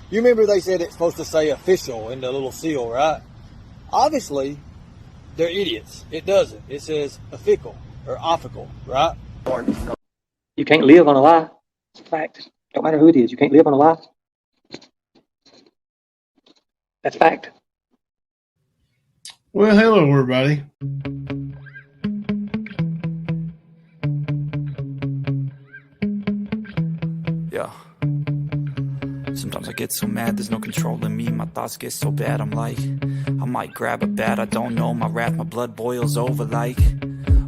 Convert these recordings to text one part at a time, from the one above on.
You remember they said it's supposed to say official in the little seal, right? Obviously, they're idiots. It doesn't. It says official or official, right? You can't live on a lie. It's a fact. Don't matter who it is. You can't live on a lie. That's fact. Well, hello, everybody. Yeah. Sometimes I get so mad, there's no controlling me. My thoughts get so bad, I'm like, I might grab a bat, I don't know. My wrath, my blood boils over like,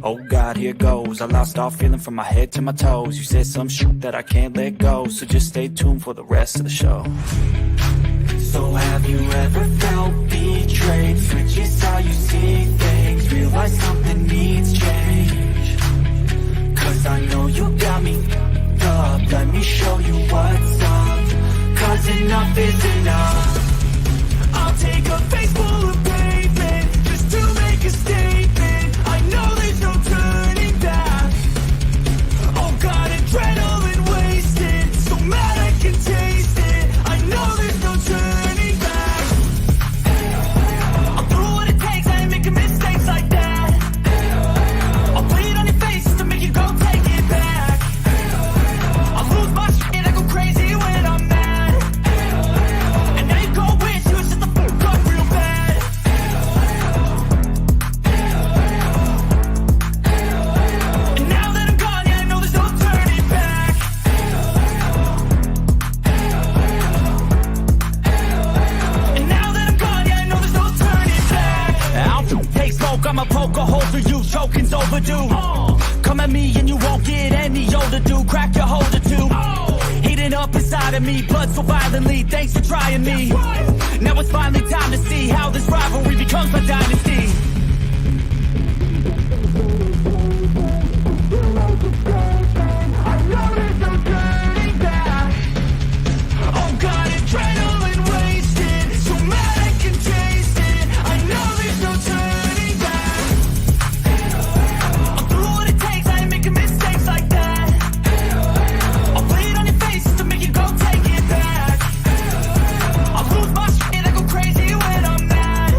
oh God, here goes. I lost all feeling from my head to my toes. You said some shit that I can't let go, so just stay tuned for the rest of the show. So have you ever felt betrayed? Switches how you see things, realize something needs change. Cause I know you got me up, let me show you what's up. Cause enough is enough. I'll take a face full of pavement just to make a statement. I know there's no turning back. Oh God, adrenaline wasted, so mad I can taste it. I know there's no turning back. I'll do what it takes, I ain't making mistakes like that. I'll bleed on your face just to make you go take it back. I'll lose my shit, I go crazy when I'm mad. And now you go wish you was just the fuck up real bad. And now that I'm gone, yeah, I know there's no turning back. And now that I'm gone, yeah, I know there's no turning back. I'll take smoke, I'ma poke a hole through you, choking's overdue. Come at me and you won't get any older, dude. Crack your holder too. Heating up inside of me, blood so violently. Thanks for trying me. Now it's finally time to see how this rivalry becomes my dynasty. Oh God, adrenaline wasted, so mad I can taste it. I know there's no turning back. I'll do what it takes, I ain't making mistakes like that. I'll bleed on your face just to make you go take it back. I'll lose my shit, I go crazy when I'm mad.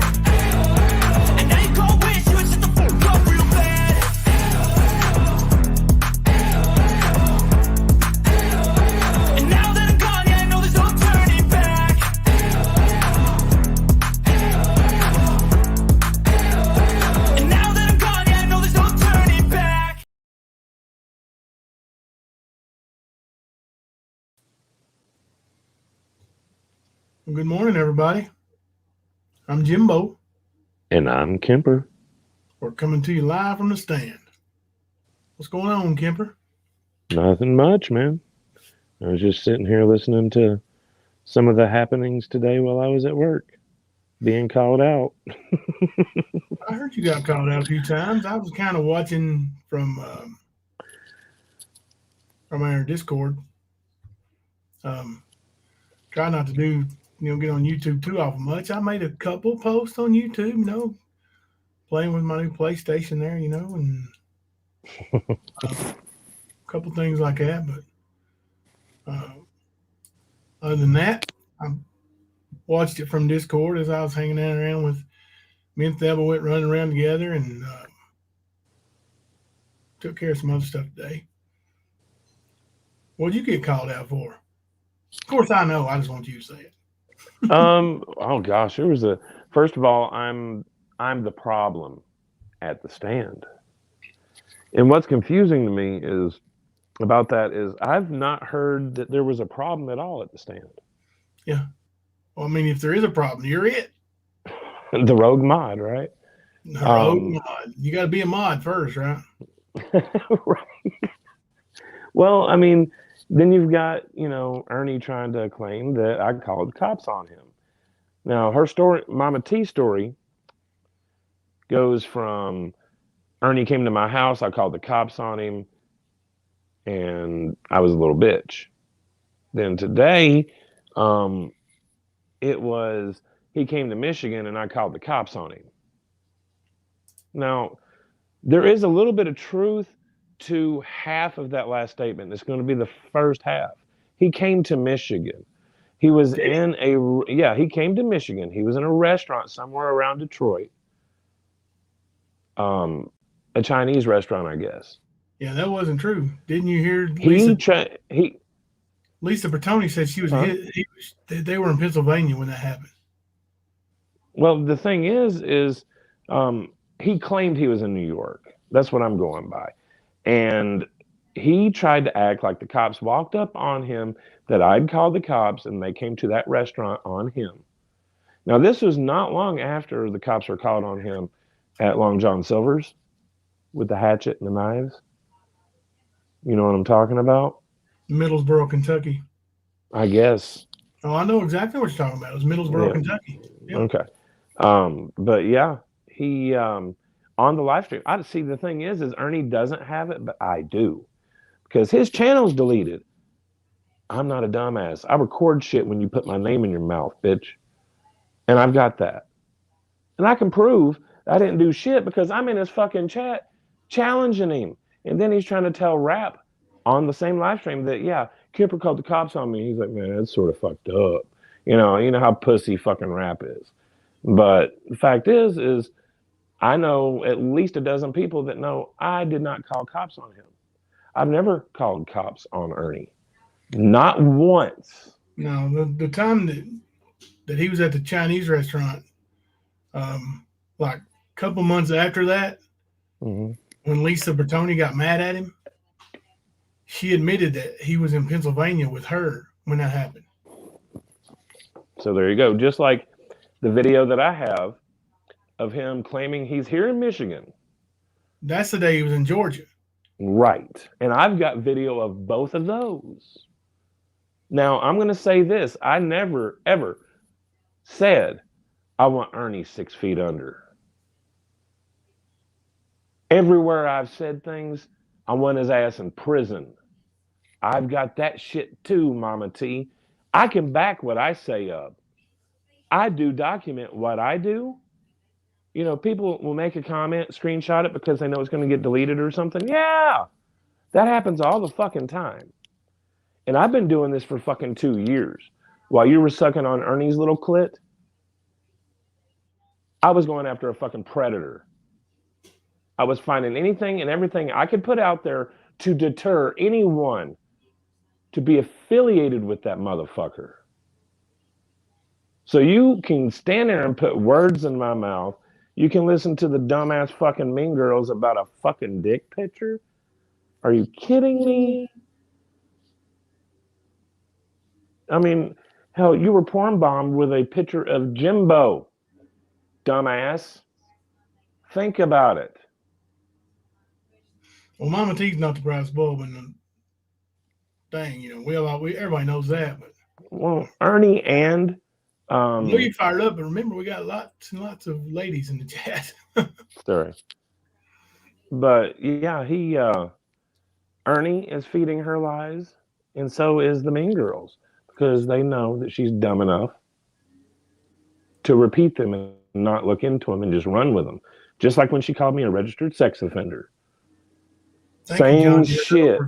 And now you go wish you was just the fuck up real bad. And now that I'm gone, yeah, I know there's no turning back. And now that I'm gone, yeah, I know there's no turning back. Well, good morning, everybody. I'm Jimbo. And I'm Kemper. We're coming to you live from the stand. What's going on, Kemper? Nothing much, man. I was just sitting here listening to some of the happenings today while I was at work, being called out. I heard you got called out a few times. I was kind of watching from our Discord. Try not to do, get on YouTube too often much. I made a couple posts on YouTube, playing with my new PlayStation there, and a couple things like that. But other than that, I watched it from Discord as I was hanging out around with me and Theba went running around together and took care of some other stuff today. What'd you get called out for? Of course, I know. I just want you to say it. Oh gosh, first of all, I'm the problem at the stand. And what's confusing to me is I've not heard that there was a problem at all at the stand. Yeah. Well, I mean, if there is a problem, you're it. The rogue mod, right? The rogue mod. You got to be a mod first, right? Right. Well, I mean, then you've got, Ernie trying to claim that I called cops on him. Now, her story, Mama T's story, goes from Ernie came to my house, I called the cops on him, and I was a little bitch. Then today, it was he came to Michigan and I called the cops on him. Now, there is a little bit of truth to half of that last statement. It's going to be the first half. He came to Michigan. He was in he came to Michigan. He was in a restaurant somewhere around Detroit. A Chinese restaurant, I guess. Yeah, that wasn't true. Didn't you hear Lisa Bertoni said she was they were in Pennsylvania when that happened. Well, the thing is he claimed he was in New York. That's what I'm going by. And he tried to act like the cops walked up on him, that I'd called the cops, and they came to that restaurant on him. Now, this was not long after the cops were called on him at Long John Silver's with the hatchet and the knives. You know what I'm talking about? Middlesboro, Kentucky. I guess. Oh, I know exactly what you're talking about. It was Middlesboro, Kentucky. Yep. Okay. But yeah, he on the live stream. I see, the thing is Ernie doesn't have it, but I do. Because his channel's deleted. I'm not a dumbass. I record shit when you put my name in your mouth, bitch. And I've got that. And I can prove I didn't do shit because I'm in his fucking chat challenging him. And then he's trying to tell Rap on the same live stream that, yeah, Kipper called the cops on me. He's like, man, that's sort of fucked up. You know how pussy fucking Rap is. But the fact is I know at least a dozen people that know I did not call cops on him. I've never called cops on Ernie. Not once. No, the time that he was at the Chinese restaurant, like a couple months after that, when Lisa Bertoni got mad at him, she admitted that he was in Pennsylvania with her when that happened. So there you go. Just like the video that I have of him claiming he's here in Michigan. That's the day he was in Georgia. Right. And I've got video of both of those. Now, I'm going to say this. I never, ever said I want Ernie 6 feet under. Everywhere I've said things, I want his ass in prison. I've got that shit too, Mama T. I can back what I say up. I do document what I do. You know, people will make a comment, screenshot it because they know it's going to get deleted or something. Yeah, that happens all the fucking time. And I've been doing this for fucking 2 years. While you were sucking on Ernie's little clit, I was going after a fucking predator. I was finding anything and everything I could put out there to deter anyone to be affiliated with that motherfucker. So you can stand there and put words in my mouth. You can listen to the dumbass fucking Mean Girls about a fucking dick picture. Are you kidding me? I mean, hell, you were porn bombed with a picture of Jimbo, dumbass. Think about it. Well, Mama T's not the brightest bulb in the thing, you know. Everybody knows that. But well, Ernie and you fired up, but remember, we got lots and lots of ladies in the chat. Story. But yeah, Ernie is feeding her lies, and so is the Mean Girls, because they know that she's dumb enough to repeat them and not look into them and just run with them. Just like when she called me a registered sex offender. Same shit.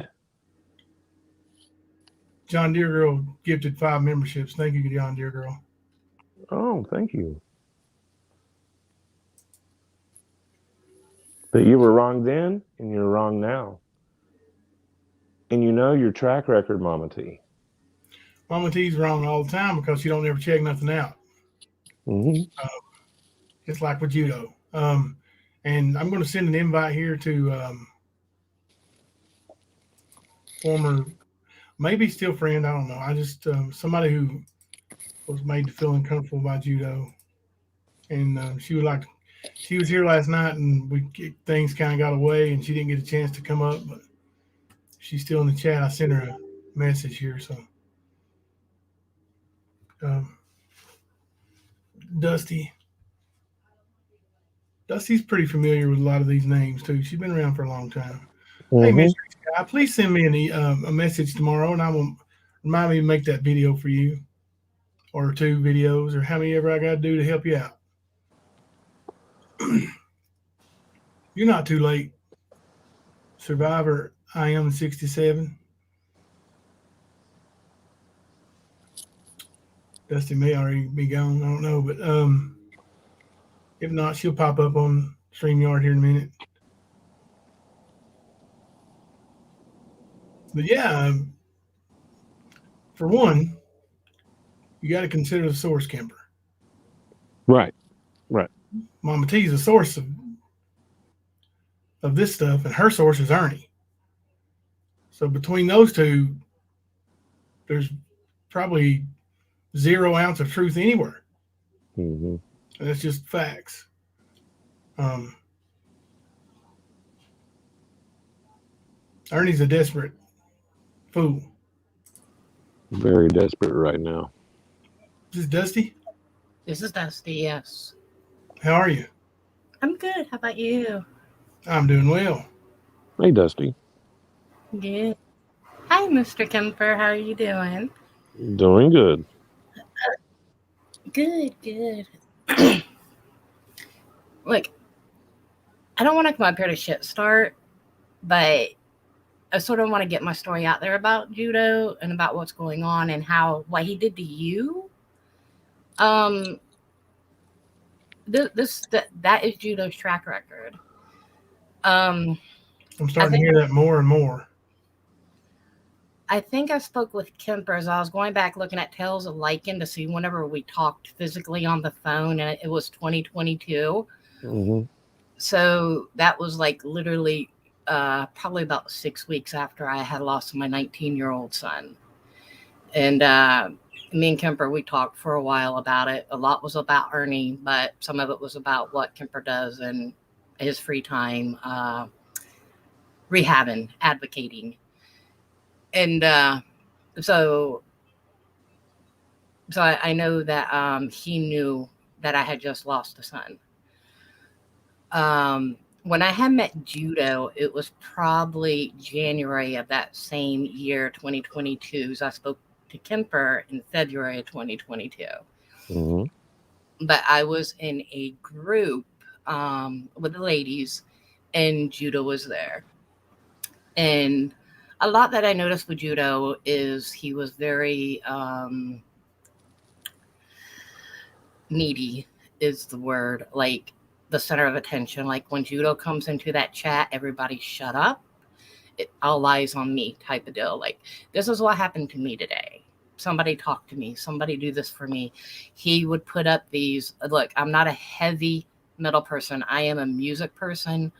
John Deere Girl gifted 5 memberships. Thank you, John Deere Girl. Oh, thank you. But you were wrong then, and you're wrong now. And you know your track record, Mama T. Mama T's wrong all the time because she don't ever check nothing out. It's like with Judo. And I'm going to send an invite here to former, maybe still friend, I don't know. I just, somebody who was made to feel uncomfortable by Judo. And she was here last night and things kind of got away and she didn't get a chance to come up, but she's still in the chat. I sent her a message here. So Dusty's pretty familiar with a lot of these names too. She's been around for a long time. Hey, Mr. Sky, please send me a message tomorrow and I will remind me to make that video for you, or 2 videos, or how many ever I got to do to help you out. You're not too late. Survivor, I am 67. Dusty may already be gone. I don't know, but if not, she'll pop up on StreamYard here in a minute. But yeah, for one, you got to consider the source, Kemper. Right. Mama T is the source of this stuff, and her source is Ernie. So between those two, there's probably 0 ounce of truth anywhere. Mm-hmm. And that's just facts. Ernie's a desperate fool. Very desperate right now. Is this Dusty? This is Dusty, yes. How are you? I'm good. How about you? I'm doing well. Hey, Dusty. Good. Hi, Mr. Kemper. How are you doing? Doing good. Good. Look, I don't want to come up here to shit start, but I sort of want to get my story out there about Judo and about what's going on and what he did to you. That is Judo's track record. I'm starting to hear that more and more. I think I spoke with Kemper as I was going back looking at Tales of Lycan to see whenever we talked physically on the phone, and it was 2022. Mm-hmm. So that was like literally probably about 6 weeks after I had lost my 19-year-old son. And me and Kemper, we talked for a while about it. A lot was about Ernie, but some of it was about what Kemper does in his free time, rehabbing, advocating. And so I know that he knew that I had just lost a son. When I had met Judo, it was probably January of that same year, 2022. So I spoke to Kemper in February of 2022. Mm-hmm. But I was in a group with the ladies, and Judo was there. And a lot that I noticed with Judo is he was very needy is the word, like the center of attention. Like when Judo comes into that chat, everybody shut up. All eyes on me type of deal. Like, this is what happened to me today. Somebody talk to me. Somebody do this for me. He would put up these, look, I'm not a heavy metal person. I am a music person,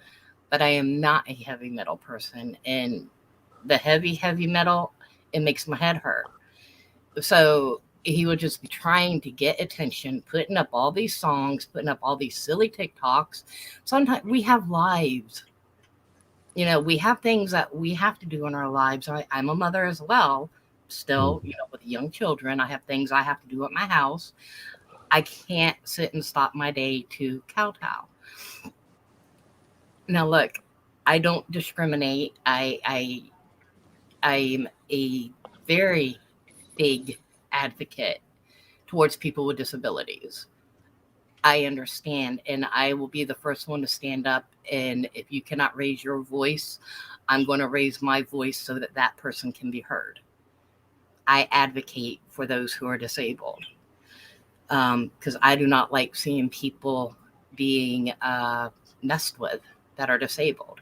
but I am not a heavy metal person. And the heavy metal, it makes my head hurt. So he would just be trying to get attention, putting up all these songs, putting up all these silly TikToks. Sometimes we have lives. You know, we have things that we have to do in our lives. I'm a mother as well, still, you know, with young children. I have things I have to do at my house. I can't sit and stop my day to kowtow. Now, look, I don't discriminate. I'm a very big advocate towards people with disabilities. I understand, and I will be the first one to stand up. And if you cannot raise your voice, I'm going to raise my voice so that that person can be heard. I advocate for those who are disabled because I do not like seeing people being messed with that are disabled.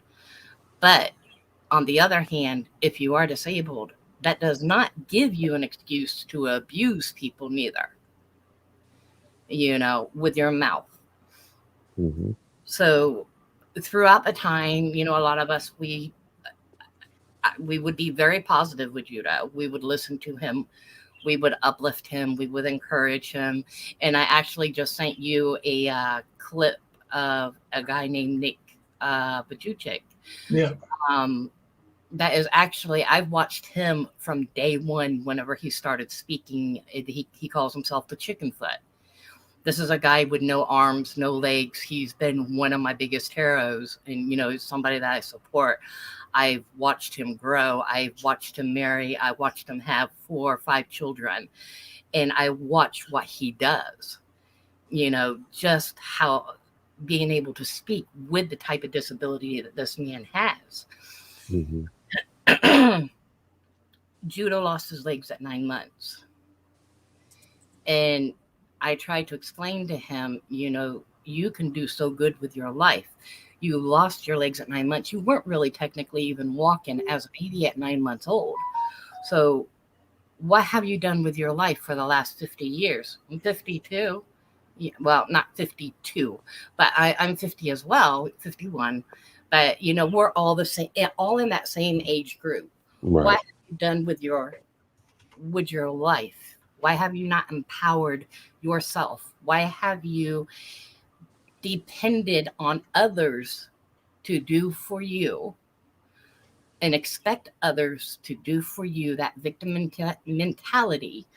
But on the other hand, if you are disabled, that does not give you an excuse to abuse people neither, you know, with your mouth. Mm-hmm. So throughout the time, you know, a lot of us, we would be very positive with Judo. We would listen to him. We would uplift him. We would encourage him. And I actually just sent you a clip of a guy named Nick Bajuchik. Yeah. That is actually, I've watched him from day one. Whenever he started speaking, he calls himself the chicken foot. This is a guy with no arms, no legs. He's been one of my biggest heroes, and you know, somebody that I support. I've watched him grow. I've watched him marry. I watched him have 4 or 5 children, and I watch what he does. You know, just how being able to speak with the type of disability that this man has. Mm-hmm. Judo lost his legs at 9 months. And I tried to explain to him, you can do so good with your life. You lost your legs at 9 months. You weren't really technically even walking as a baby at 9 months old. So what have you done with your life for the last 50 years? I'm 52. Well, not 52, but I'm 50 as well, 51. But, we're all the same, all in that same age group. Right. What have you done with your life? Why have you not empowered yourself? Why have you depended on others to do for you and expect others to do for you, that victim mentality,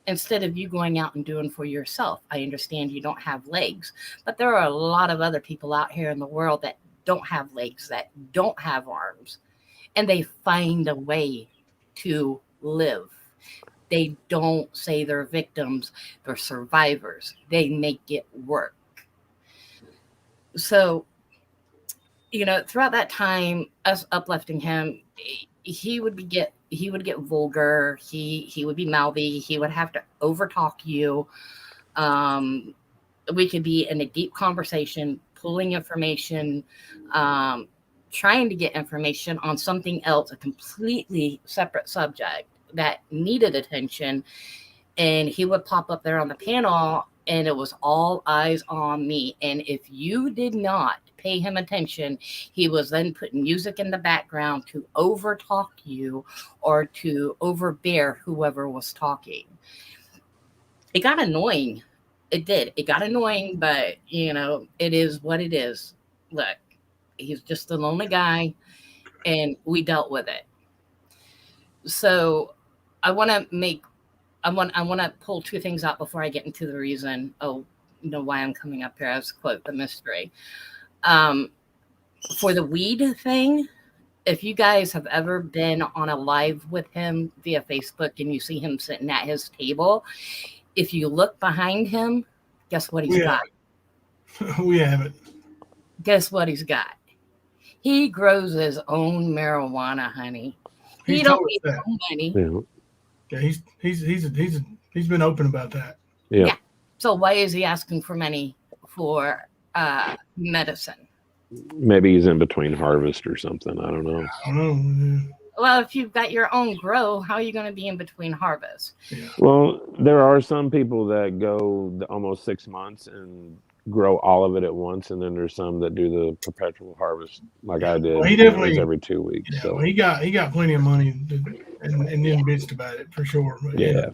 instead of you going out and doing for yourself? I understand you don't have legs, but there are a lot of other people out here in the world that don't have legs, that don't have arms, and they find a way to live. They don't say they're victims, they're survivors. They make it work. So, throughout that time, us uplifting him, he would get vulgar. He would be mouthy. He would have to overtalk you. We could be in a deep conversation, pulling information, trying to get information on something else, a completely separate subject that needed attention. And he would pop up there on the panel, and it was all eyes on me. And if you did not pay him attention, he was then putting music in the background to overtalk you or to overbear whoever was talking. It got annoying. It did. It got annoying, but it is what it is. Look, he's just a lonely guy, and we dealt with it. So I want to pull two things out before I get into the reason why I'm coming up here as, quote, the mystery. For the weed thing, if you guys have ever been on a live with him via Facebook and you see him sitting at his table, if you look behind him, guess what he's got? We haven't. Guess what he's got? He grows his own marijuana, honey. He don't need no money. Yeah, he's been open about that. Yeah. So why is he asking for money for medicine? Maybe he's in between harvest or something. I don't know. I don't know. Well, if you've got your own grow, how are you going to be in between harvests? Yeah. Well, there are some people that go almost 6 months and grow all of it at once, and then there's some that do the perpetual harvest like I did. Well, he definitely every 2 weeks. Yeah, so well, he got plenty of money and then bitched about it for sure. But yeah.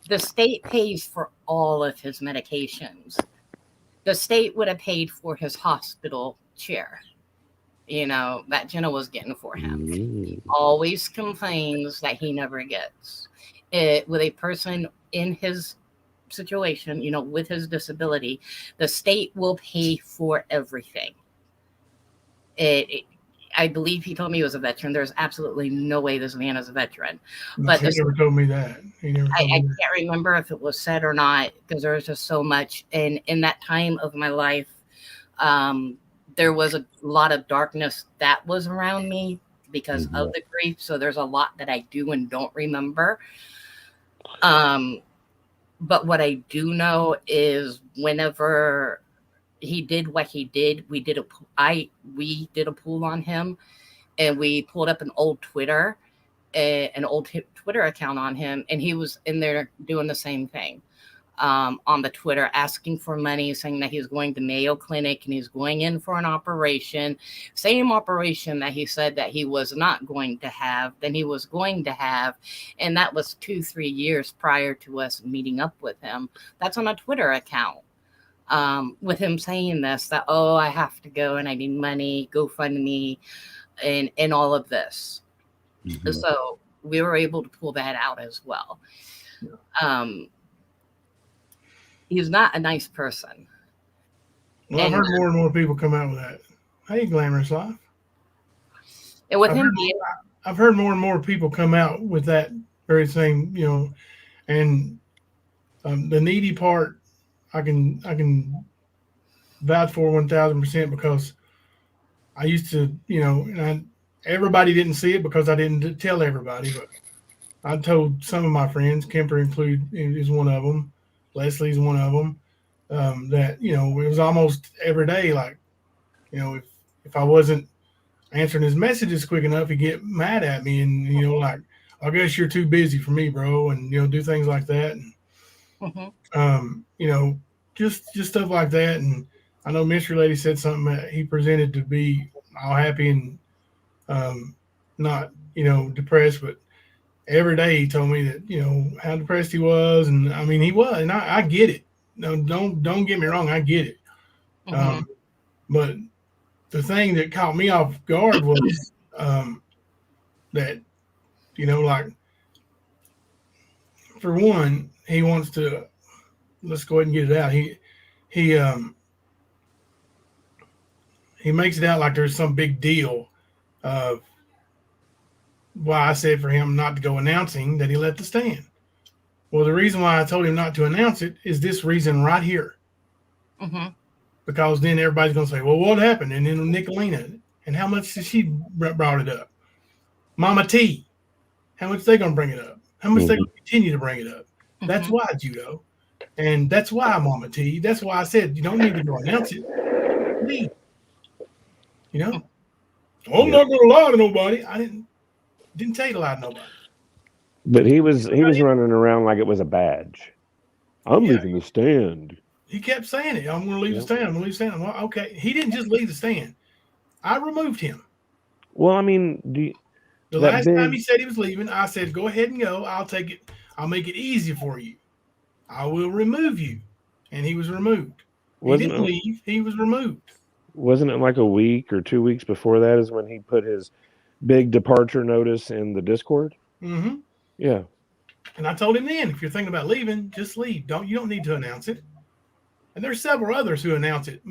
The state pays for all of his medications. The state would have paid for his hospital chair, that Jenna was getting for him. He always complains that he never gets it with a person in his situation, with his disability. The state will pay for everything. I believe he told me he was a veteran. There's absolutely no way this man is a veteran. But he never told me that. I can't remember if it was said or not, because there was just so much. And in that time of my life, there was a lot of darkness that was around me because of the grief. So there's a lot that I do and don't remember. But what I do know is whenever he did what he did, we did a pool on him, and we pulled up an old Twitter account on him, and he was in there doing the same thing. On the Twitter, asking for money, saying that he's going to Mayo Clinic and he's going in for an operation, same operation that he said that he was not going to have, then he was going to have. And that was 2-3 years prior to us meeting up with him. That's on a Twitter account. With him saying this, that, I have to go and I need money, GoFundMe, and all of this. So we were able to pull that out as well. He's not a nice person. Well, I've heard more and more people come out with that. Hey, Glamorous Life. And with I've heard more and more people come out with that very same, and the needy part, I can vouch for 1,000% because I used to, everybody didn't see it because I didn't tell everybody, but I told some of my friends, Kemper is one of them, Leslie's one of them, that, you know, it was almost every day. Like, you know, if I wasn't answering his messages quick enough, he'd get mad at me and, you know, like, I guess you're too busy for me, bro. And, you know, do things like that. And, you know, just stuff like that. And I know Mystery Lady said something that he presented to be all happy and not, you know, depressed, but every day he told me that, you know, how depressed he was. And I mean, he was, and I get it. No, don't get me wrong. I get it. But the thing that caught me off guard was that, you know, like, for one, he wants to, let's go ahead and get it out. He makes it out like there's some big deal of why I said for him not to go announcing that he left the stand. Well, the reason why I told him not to announce it is this reason right here. Because then everybody's going to say, well, what happened? And then Nicolina, and how much did she brought it up? Mama T, how much they going to bring it up? How much they going to continue to bring it up? That's why, Judo. And that's why, Mama T. That's why I said you don't need to go announce it. Leave. You know? Well, I'm not going to lie to nobody. I didn't tell you to lie to nobody. But he was running around like it was a badge. I'm leaving the stand. He kept saying it. I'm going to leave the stand. I'm going to leave the stand. Well, okay. He didn't just leave the stand. I removed him. Well, I mean, the last time he said he was leaving, I said, go ahead and go. I'll take it. I'll make it easy for you. I will remove you. And he was removed. He didn't leave. He was removed. Wasn't it like a week or 2 weeks before that is when he put his big departure notice in the Discord? Yeah. And I told him then, if you're thinking about leaving, just leave. You don't need to announce it. And there's several others who announce it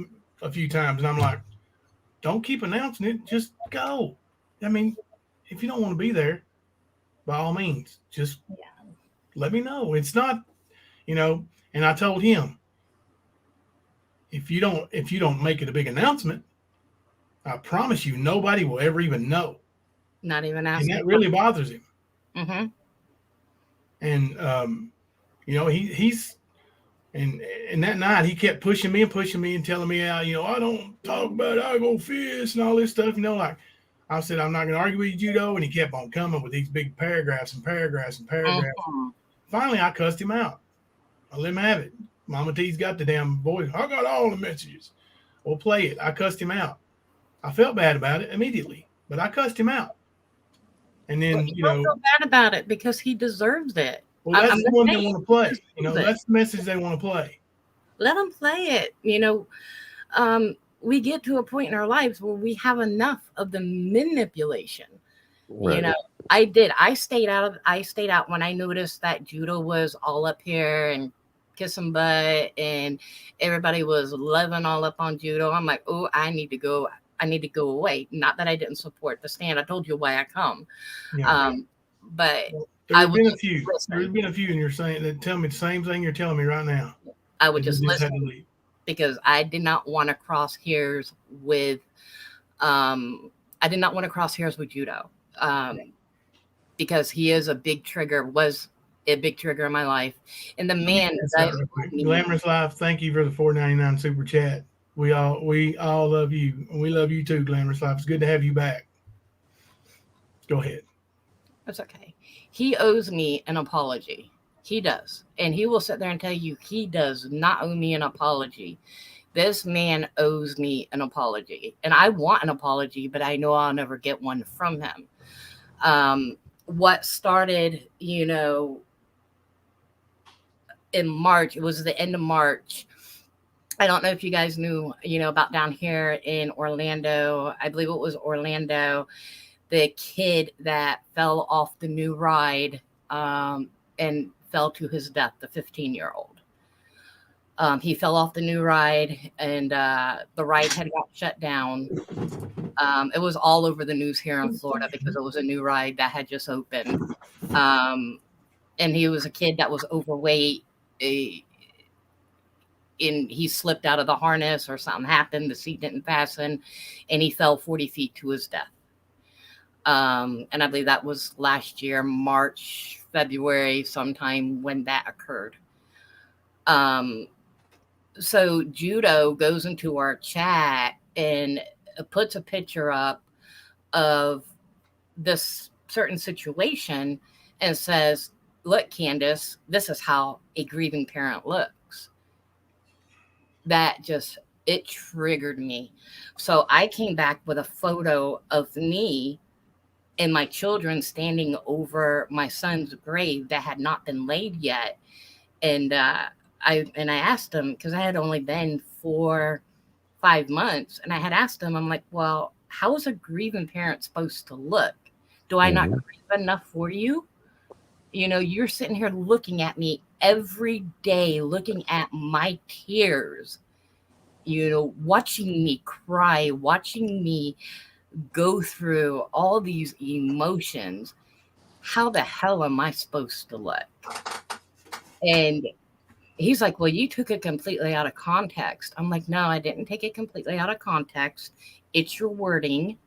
a few times. And I'm like, don't keep announcing it. Just go. I mean, if you don't want to be there, by all means, just let me know. It's not, you know, and I told him, if you don't make it a big announcement, I promise you, nobody will ever even know. Not even asking. And that really bothers him. And, you know, he's, and that night he kept pushing me and telling me how, you know, I don't talk about it, I go fish and all this stuff, you know, like I said, I'm not going to argue with you, Judo. And he kept on coming with these big paragraphs and paragraphs and paragraphs. Finally, I cussed him out. I let him have it. Mama T's got the damn voice. I got all the messages. We'll play it. I cussed him out. I felt bad about it immediately, but I cussed him out. And then, you know, feel bad about it because he deserves it. Well, that's the one they want to play. You know, that's the message they want to play. Let them play it. You know, we get to a point in our lives where we have enough of the manipulation. Right. You know, I stayed out when I noticed that Judo was all up here and kissing butt and everybody was loving all up on Judo. I'm like, oh, I need to go away. Not that I didn't support the stand. I told you why I come. Yeah. But there's been a few. There's been a few, and you're saying that tell me the same thing you're telling me right now. I would just listen because I did not want to cross hairs with Judo. Because he is a big trigger, was a big trigger in my life. And the man Glamorous Life, thank you for the $4.99 super chat. We all love you. And we love you too, Glamorous Life. It's good to have you back. Go ahead. That's okay. He owes me an apology. He does. And he will sit there and tell you he does not owe me an apology. This man owes me an apology. And I want an apology, but I know I'll never get one from him. What started, you know, in March, it was the end of March. I don't know if you guys knew, you know, about down here in Orlando. I believe it was Orlando. The kid that fell off the new ride and fell to his death, the 15-year-old. He fell off the new ride and the ride had got shut down. It was all over the news here in Florida because it was a new ride that had just opened. And he was a kid that was overweight. And he slipped out of the harness or something happened. The seat didn't fasten and he fell 40 feet to his death. And I believe that was last year, March February sometime when that occurred. So Judo goes into our chat and puts a picture up of this certain situation and says, look, Candace, this is how a grieving parent looks. That just, it triggered me. So I came back with a photo of me and my children standing over my son's grave that had not been laid yet. And I asked him, because I had only been 5 months, and I had asked him, I'm like, well, how is a grieving parent supposed to look? Do I not grieve enough for you? You know, you're sitting here looking at me every day, looking at my tears, you know, watching me cry, watching me go through all these emotions. How the hell am I supposed to look? And he's like, well, you took it completely out of context. I'm like, no, I didn't take it completely out of context. It's your wording.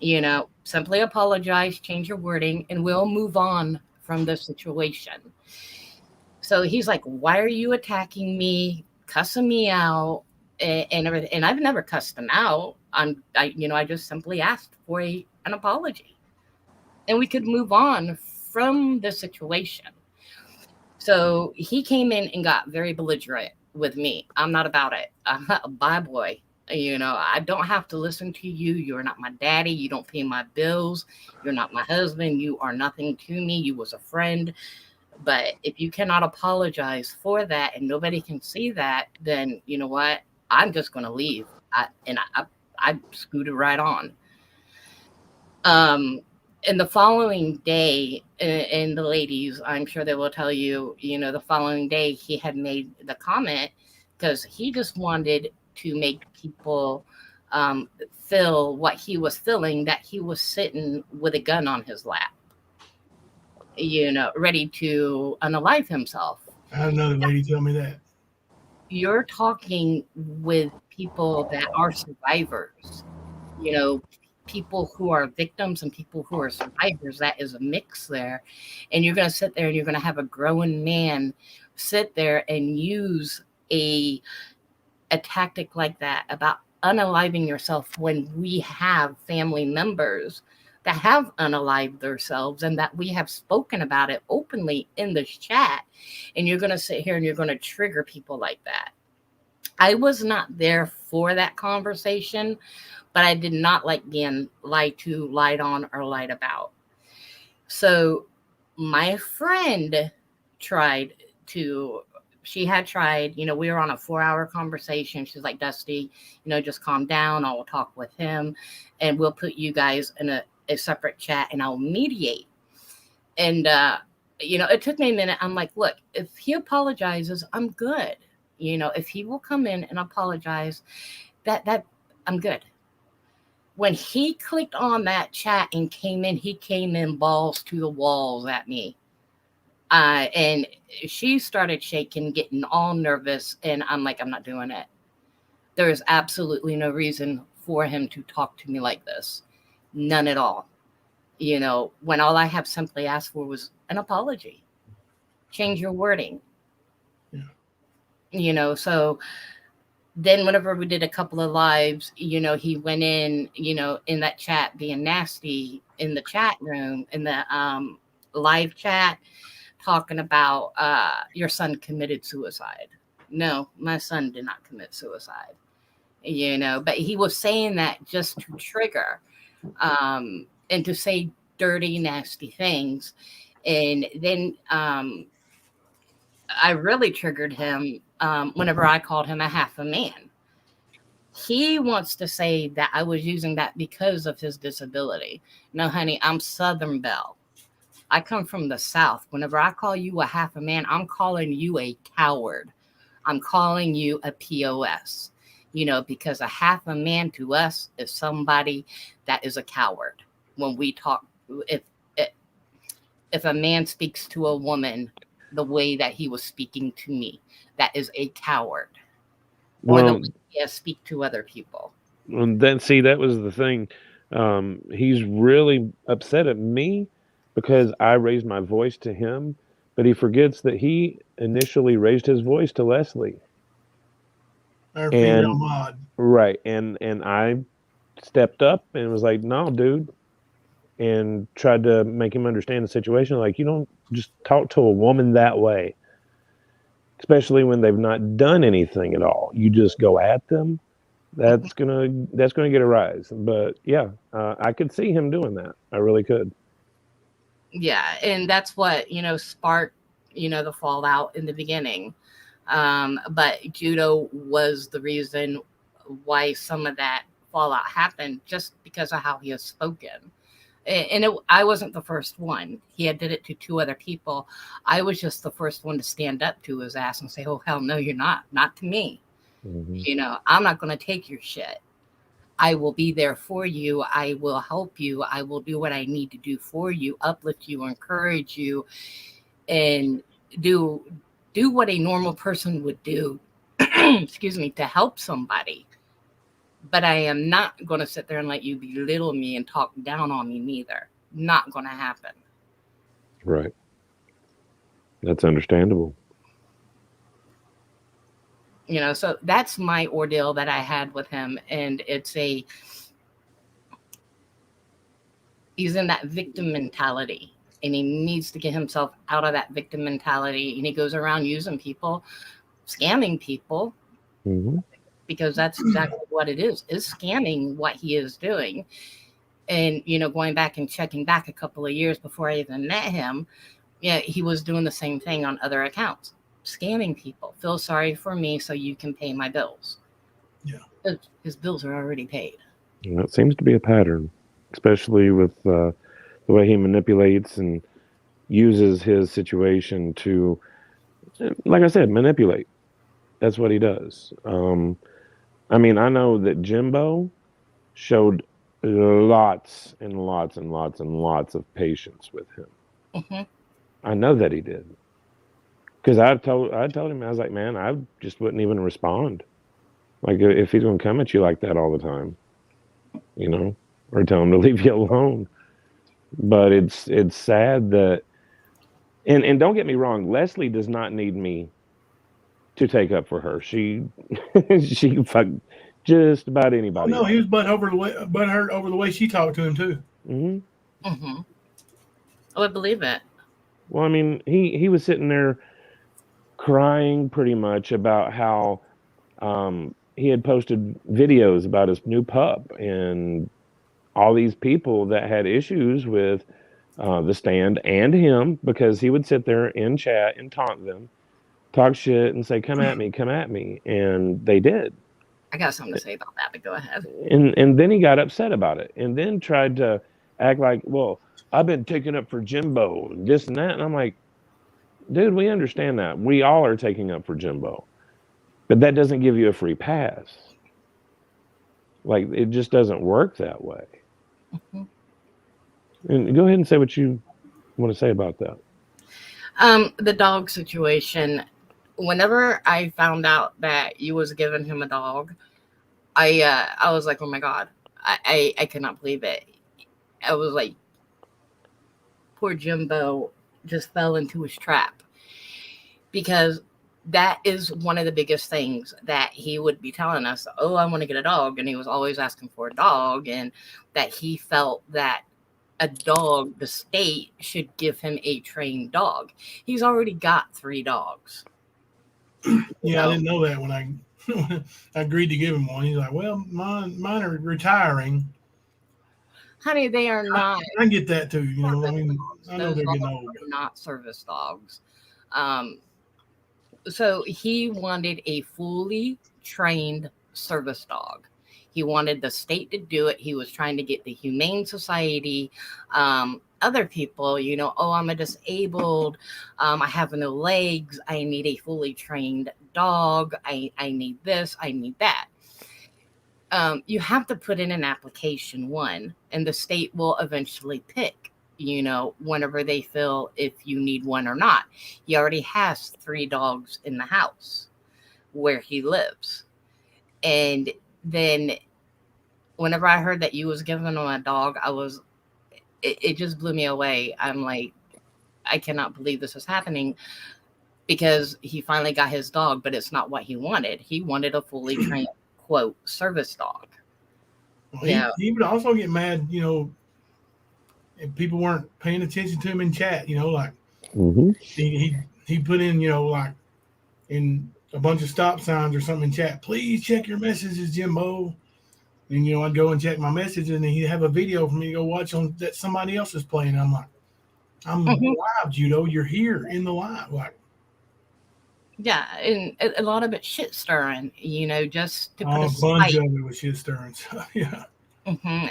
You know, simply apologize, change your wording, and we'll move on from the situation. So he's like, why are you attacking me, cussing me out, and everything? And I've never cussed him out. I just simply asked for an apology, and we could move on from the situation. So he came in and got very belligerent with me. I'm not about it. Bye, boy. You know, I don't have to listen to you. You're not my daddy. You don't pay my bills. You're not my husband. You are nothing to me. You was a friend. But if you cannot apologize for that and nobody can see that, then you know what? I'm just going to leave. I scooted right on. And the following day, and the ladies, I'm sure they will tell you, you know, the following day he had made the comment because he just wanted to make people feel what he was feeling, that he was sitting with a gun on his lap, you know, ready to unalive himself. I had another lady tell me that. You're talking with people that are survivors, you know, people who are victims and people who are survivors. That is a mix there. And you're going to sit there and you're going to have a grown man sit there and use a tactic like that about unaliving yourself when we have family members that have unalived themselves and that we have spoken about it openly in this chat. And you're going to sit here and you're going to trigger people like that. I was not there for that conversation, but I did not like being lied to, lied on, or lied about. So my friend she had tried, you know, we were on a 4-hour conversation. She's like, Dusty, you know, just calm down. I'll talk with him and we'll put you guys in a separate chat and I'll mediate. And, you know, it took me a minute. I'm like, look, if he apologizes, I'm good. You know, if he will come in and apologize, that I'm good. When he clicked on that chat and came in, he came in balls to the walls at me. And she started shaking, getting all nervous. And I'm like, I'm not doing it. There is absolutely no reason for him to talk to me like this. None at all. You know, when all I have simply asked for was an apology. Change your wording. Yeah. You know, so then whenever we did a couple of lives, you know, he went in, you know, in that chat being nasty in the chat room, in the live chat, talking about your son committed suicide. No, my son did not commit suicide, you know, but he was saying that just to trigger and to say dirty, nasty things. And then I really triggered him whenever I called him a half a man. He wants to say that I was using that because of his disability. No, honey, I'm Southern Belle. I come from the South. Whenever I call you a half a man, I'm calling you a coward. I'm calling you a POS, you know, because a half a man to us is somebody that is a coward. When we talk, if a man speaks to a woman the way that he was speaking to me, that is a coward. Or the way he speak to other people. And then, see, that was the thing. He's really upset at me because I raised my voice to him, but he forgets that he initially raised his voice to Leslie. Our female And mod. right, and I stepped up and was like, "No, dude," and tried to make him understand the situation. Like, you don't just talk to a woman that way, especially when they've not done anything at all. You just go at them. That's gonna get a rise. But yeah, I could see him doing that. I really could. Yeah, and that's what, sparked, the fallout in the beginning. But Judo was the reason why some of that fallout happened, just because of how he has spoken. And I wasn't the first one. He had did it to 2 other people. I was just the first one to stand up to his ass and say, "Oh, hell no, you're not to me. I'm not going to take your shit. I will be there for you. I will help you. I will do what I need to do for you, uplift you, encourage you, and do what a normal person would do, excuse me, to help somebody. But I am not going to sit there and let you belittle me and talk down on me neither. Not going to happen." Right. That's understandable. So that's my ordeal that I had with him. And he's in that victim mentality, and he needs to get himself out of that victim mentality. And he goes around using people, scamming people, because that's exactly what it is scamming what he is doing. And, going back and checking back a couple of years before I even met him, he was doing the same thing on other accounts, scamming people. Feel sorry for me so you can pay my bills. Yeah. His bills are already paid. And that seems to be a pattern, especially with the way he manipulates and uses his situation to, like I said, manipulate. That's what he does. I mean, I know that Jimbo showed lots and lots and lots and lots of patience with him. I know that he did, because I told him, I was like, man, I just wouldn't even respond. Like, if he's going to come at you like that all the time, or tell him to leave you alone. But it's sad that, and don't get me wrong, Leslie does not need me to take up for her. She fucked just about anybody. Oh no, he was butthurt over the way she talked to him too. I would believe it. Well, I mean, he was sitting there crying pretty much about how he had posted videos about his new pup, and all these people that had issues with the stand and him, because he would sit there in chat and taunt them, talk shit, and say, come at me. And they did. I got something to say about that, but go ahead. And then he got upset about it, and then tried to act like, well, I've been taking up for Jimbo, and this and that. And I'm like, dude, we understand that. We all are taking up for Jimbo. But that doesn't give you a free pass. Like, it just doesn't work that way. And go ahead and say what you want to say about that. The dog situation. Whenever I found out that you was giving him a dog, I was like, oh my God, I could not believe it. I was like, poor Jimbo just fell into his trap, because that is one of the biggest things that he would be telling us. Oh, I want to get a dog. And he was always asking for a dog, and that he felt that a dog, the state should give him a trained dog. He's already got 3 dogs. Yeah, I didn't know that when I agreed to give him one. He's like, well, mine are retiring. Honey, they are not. I get that too. I mean, I know they're getting old. Not service dogs. So he wanted a fully trained service dog. He wanted the state to do it. He was trying to get the Humane Society, other people, oh, I'm a disabled, I have no legs, I need a fully trained dog, I need this, I need that. You have to put in an application, one, and the state will eventually pick, whenever they feel if you need one or not. He already has 3 dogs in the house where he lives. And then whenever I heard that you was giving him a dog, I was it just blew me away. I'm like, I cannot believe this is happening, because he finally got his dog, but it's not what he wanted. He wanted a fully trained, quote, service dog. Well, he would also get mad, if people weren't paying attention to him in chat, like he put in, like in a bunch of stop signs or something in chat, please check your messages, Jimbo. And, I'd go and check my messages, and then he'd have a video for me to go watch on that somebody else is playing. I'm like, I'm live, Judo. You're here in the live. Like, yeah, and a lot of it shit stirring, just to put a bunch spike. of it was shit stirring. So, yeah.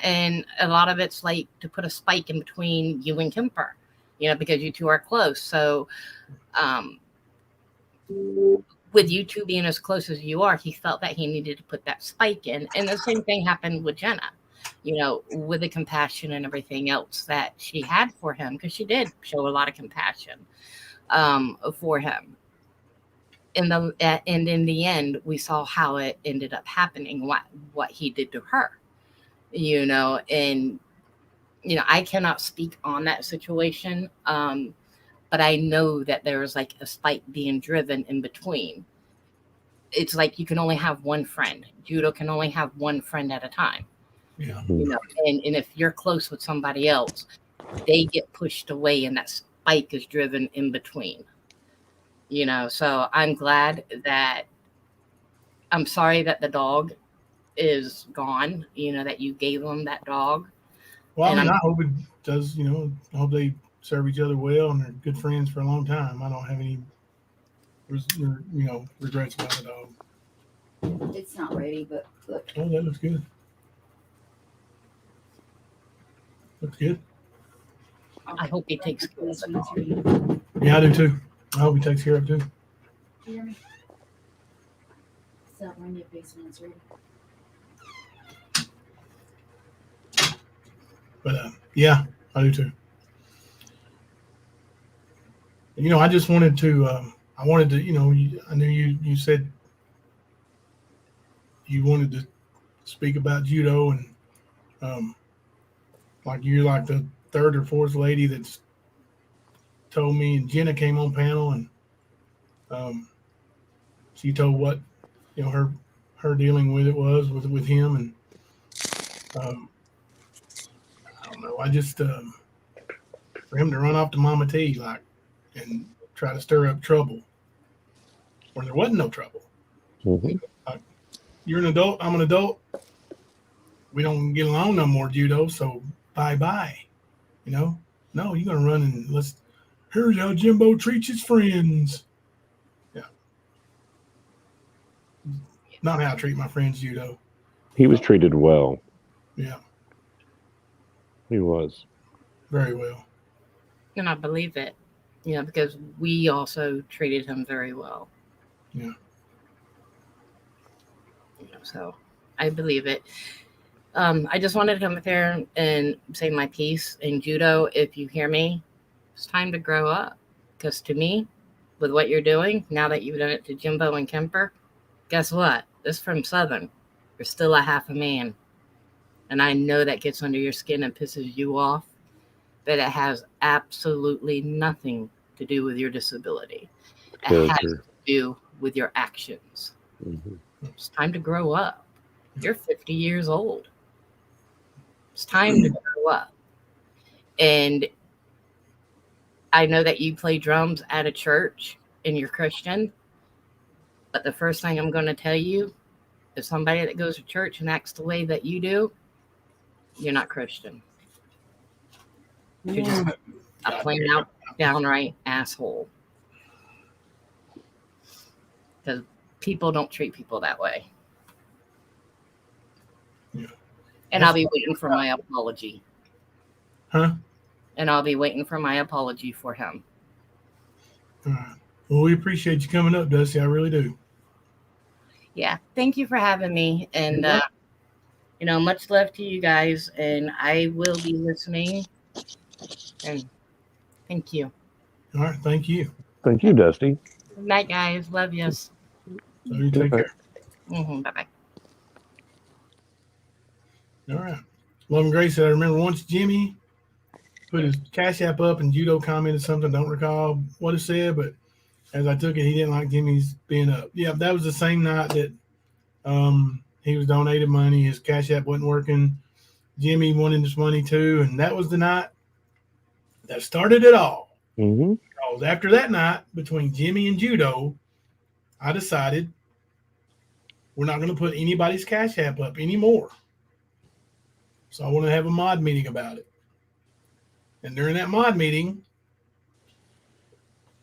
And a lot of it's like to put a spike in between you and Kemper, because you two are close. So, with you two being as close as you are, he felt that he needed to put that spike in. And the same thing happened with Jenna, with the compassion and everything else that she had for him, because she did show a lot of compassion for him. And in the end, we saw how it ended up happening, what he did to her, and, I cannot speak on that situation. But I know that there was like a spike being driven in between. It's like you can only have one friend. Judo can only have one friend at a time. Yeah. And if you're close with somebody else, they get pushed away and that spike is driven in between. So I'm glad that I'm sorry that the dog is gone, that you gave them that dog. Well, I hope it does, I hope they serve each other well and are good friends for a long time. I don't have any, regrets about the dog. It's not ready, but look. Oh, that looks good. Looks good. I hope he takes care of the dog. Yeah, I do too. I hope he takes care of it too. You hear me? So when your face when it's ready. But yeah, I do too. I just wanted to, I knew you said you wanted to speak about judo, and like you're like the third or fourth lady that's told me, and Jenna came on panel, and she told what, her dealing with it was with him, and I don't know, I just, for him to run off to Mama T, like, and try to stir up trouble where there wasn't no trouble. You're an adult, I'm an adult. We don't get along no more, Judo, so bye-bye. No, you're going to run and here's how Jimbo treats his friends. Yeah. Not how I treat my friends, Judo. He was treated well. Yeah. He was. Very well. And I believe it. Because we also treated him very well. Yeah. So I believe it. I just wanted to come up here and say my piece. In Judo, if you hear me, it's time to grow up. Because to me, with what you're doing, now that you've done it to Jimbo and Kemper, guess what? This from Southern. You're still a half a man. And I know that gets under your skin and pisses you off. But it has absolutely nothing to do with your disability. It has to do with your actions. It's time to grow up. You're 50 years old. It's time to grow up. And I know that you play drums at a church and you're Christian. But the first thing I'm going to tell you is somebody that goes to church and acts the way that you do, you're not Christian. You're just a plain out, downright asshole. Because people don't treat people that way. Yeah. And I'll be waiting for my apology. Huh? And I'll be waiting for my apology for him. All right. Well, we appreciate you coming up, Dusty. I really do. Yeah. Thank you for having me. And, much love to you guys. And I will be listening. And thank you. All right. Thank you. Thank you, Dusty. Good night, guys. Love you. So you take care. Bye-bye. All right. Love and Grace said, I remember once Jimmy put his Cash App up, and Judo commented something. Don't recall what it said, but as I took it, he didn't like Jimmy's being up. Yeah, that was the same night that he was donated money. His Cash App wasn't working. Jimmy wanted his money too, and that was the night that started it all. Mm-hmm. Because after that night, between Jimmy and Judo, I decided we're not going to put anybody's Cash App up anymore. So I want to have a mod meeting about it. And during that mod meeting,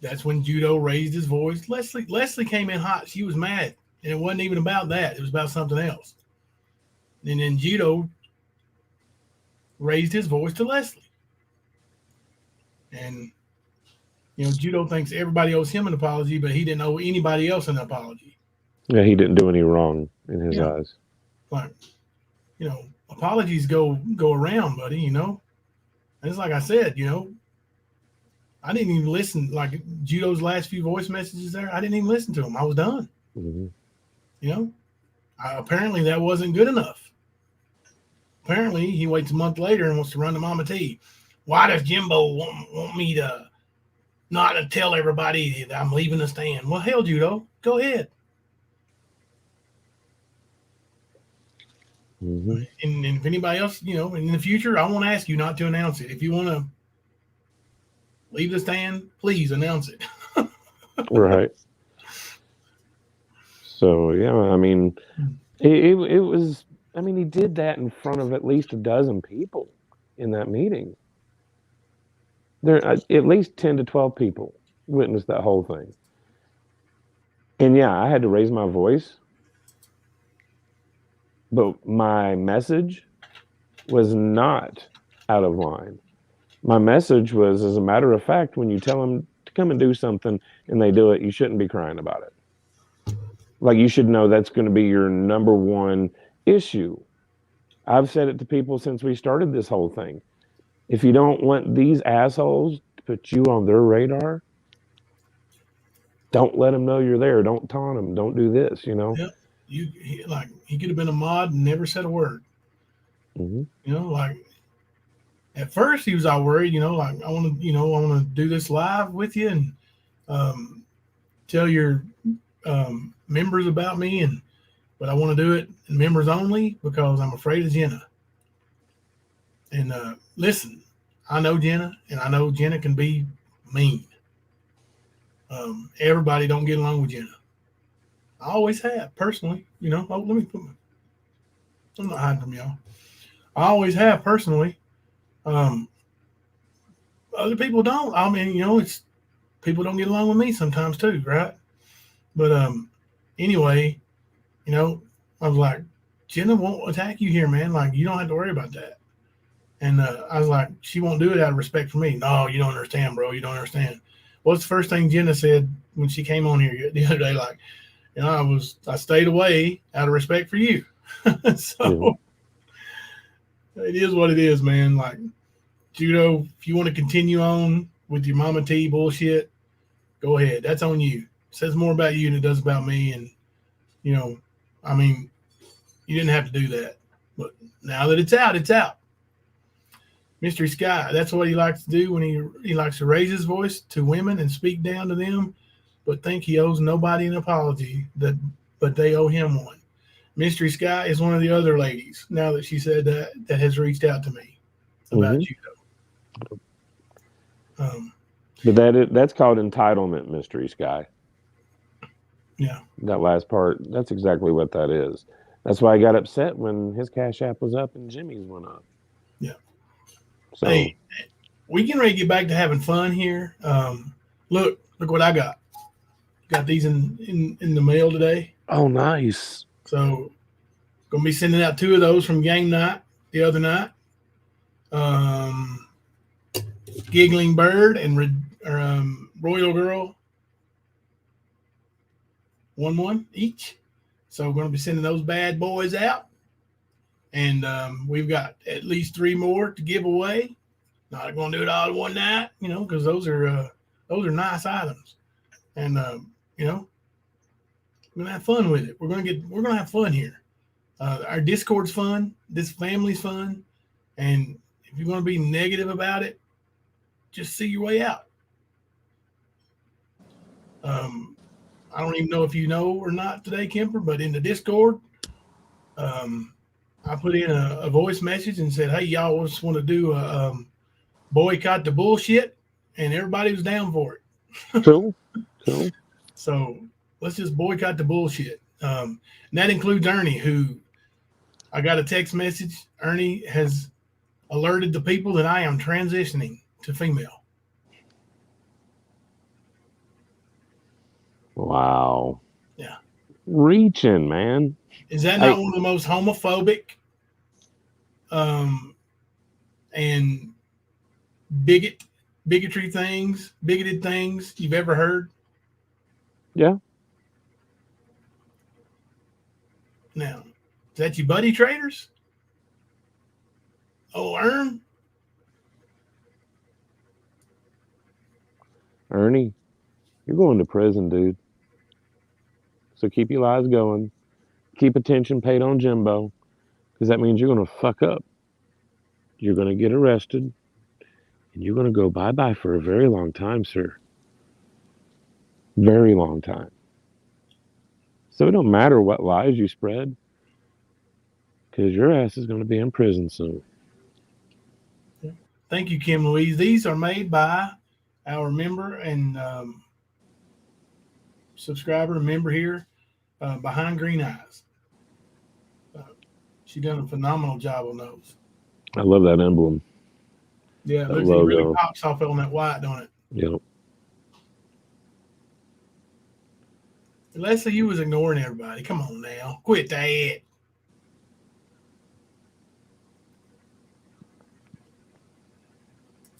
that's when Judo raised his voice. Leslie came in hot. She was mad. And it wasn't even about that. It was about something else. And then Judo raised his voice to Leslie. And, Judo thinks everybody owes him an apology, but he didn't owe anybody else an apology. Yeah, he didn't do any wrong in his eyes. Like, apologies go around, buddy, And it's like I said, I didn't even listen. Like Judo's last few voice messages there, I didn't even listen to them. I was done. Mm-hmm. Apparently that wasn't good enough. Apparently he waits a month later and wants to run to Mama T. Why does Jimbo want me to not to tell everybody that I'm leaving the stand? Well, hell, Judo, go ahead. Mm-hmm. And if anybody else, in the future, I won't ask you not to announce it. If you want to leave the stand, please announce it. Right. So, yeah, I mean, it was, I mean, he did that in front of at least a dozen people in that meeting. There, at least 10 to 12 people witnessed that whole thing. And yeah, I had to raise my voice. But my message was not out of line. My message was, as a matter of fact, when you tell them to come and do something and they do it, you shouldn't be crying about it. Like, you should know that's going to be your number one issue. I've said it to people since we started this whole thing. If you don't want these assholes to put you on their radar, don't let them know you're there. Don't taunt them. Don't do this, Yep. He could have been a mod and never said a word. Mm-hmm. Like at first he was all worried, like I want to do this live with you and tell your members about me, but I want to do it in members only because I'm afraid of Jenna. And listen, I know Jenna, and I know Jenna can be mean. Everybody don't get along with Jenna. I always have, personally. Let me put I'm not hiding from y'all. I always have, personally. Other people don't. I mean, it's people don't get along with me sometimes too, right? But anyway, I was like, Jenna won't attack you here, man. Like, you don't have to worry about that. And I was like, she won't do it out of respect for me. No, you don't understand, bro. You don't understand. What's the first thing Jenna said when she came on here the other day? Like, I stayed away out of respect for you. So It is what it is, man. Like, Judo, if you want to continue on with your Mama T bullshit, go ahead. That's on you. It says more about you than it does about me. And, I mean, you didn't have to do that. But now that it's out, it's out. Mystery Sky, that's what he likes to do when he likes to raise his voice to women and speak down to them, but think he owes nobody an apology, but they owe him one. Mystery Sky is one of the other ladies, now that she said that has reached out to me about Judo. But that's called entitlement, Mystery Sky. Yeah. That last part, that's exactly what that is. That's why I got upset when his Cash App was up and Jimmy's went up. Yeah. So, hey, we getting ready to get back to having fun here. Look what I got. Got these in the mail today. Oh, nice. So, gonna be sending out 2 of those from game night the other night. Giggling Bird and Royal Girl, 1 each. So we're gonna be sending those bad boys out, and we've got at least 3 more to give away. Not gonna do it all in one night, because those are nice items, and we're gonna have fun with it. We're gonna have fun here. Our Discord's fun. This family's fun, and if you're gonna be negative about it, just see your way out. I don't even know if you know or not today, Kemper, but in the Discord, I put in a voice message and said, hey, y'all just want to do a boycott the bullshit, and everybody was down for it. Cool. So let's just boycott the bullshit. And that includes Ernie, who I got a text message. Ernie has alerted the people that I am transitioning to female. Wow. Yeah. Reaching, man. Is that not one of the most homophobic and bigoted things you've ever heard? Yeah. Now, is that you buddy traders? Oh, Ernie, you're going to prison, dude. So keep your lies going. Keep attention paid on Jimbo, because that means you're going to fuck up. You're going to get arrested, and you're going to go bye-bye for a very long time, sir. Very long time. So it don't matter what lies you spread, because your ass is going to be in prison soon. Thank you, Kim Louise. These are made by our member and subscriber and member here, Behind Green Eyes. She done a phenomenal job on those. I love that emblem. Yeah, it That looks like it really logo. pops off on that white, don't it? Yep. Leslie, you was ignoring everybody. Come on now. Quit that.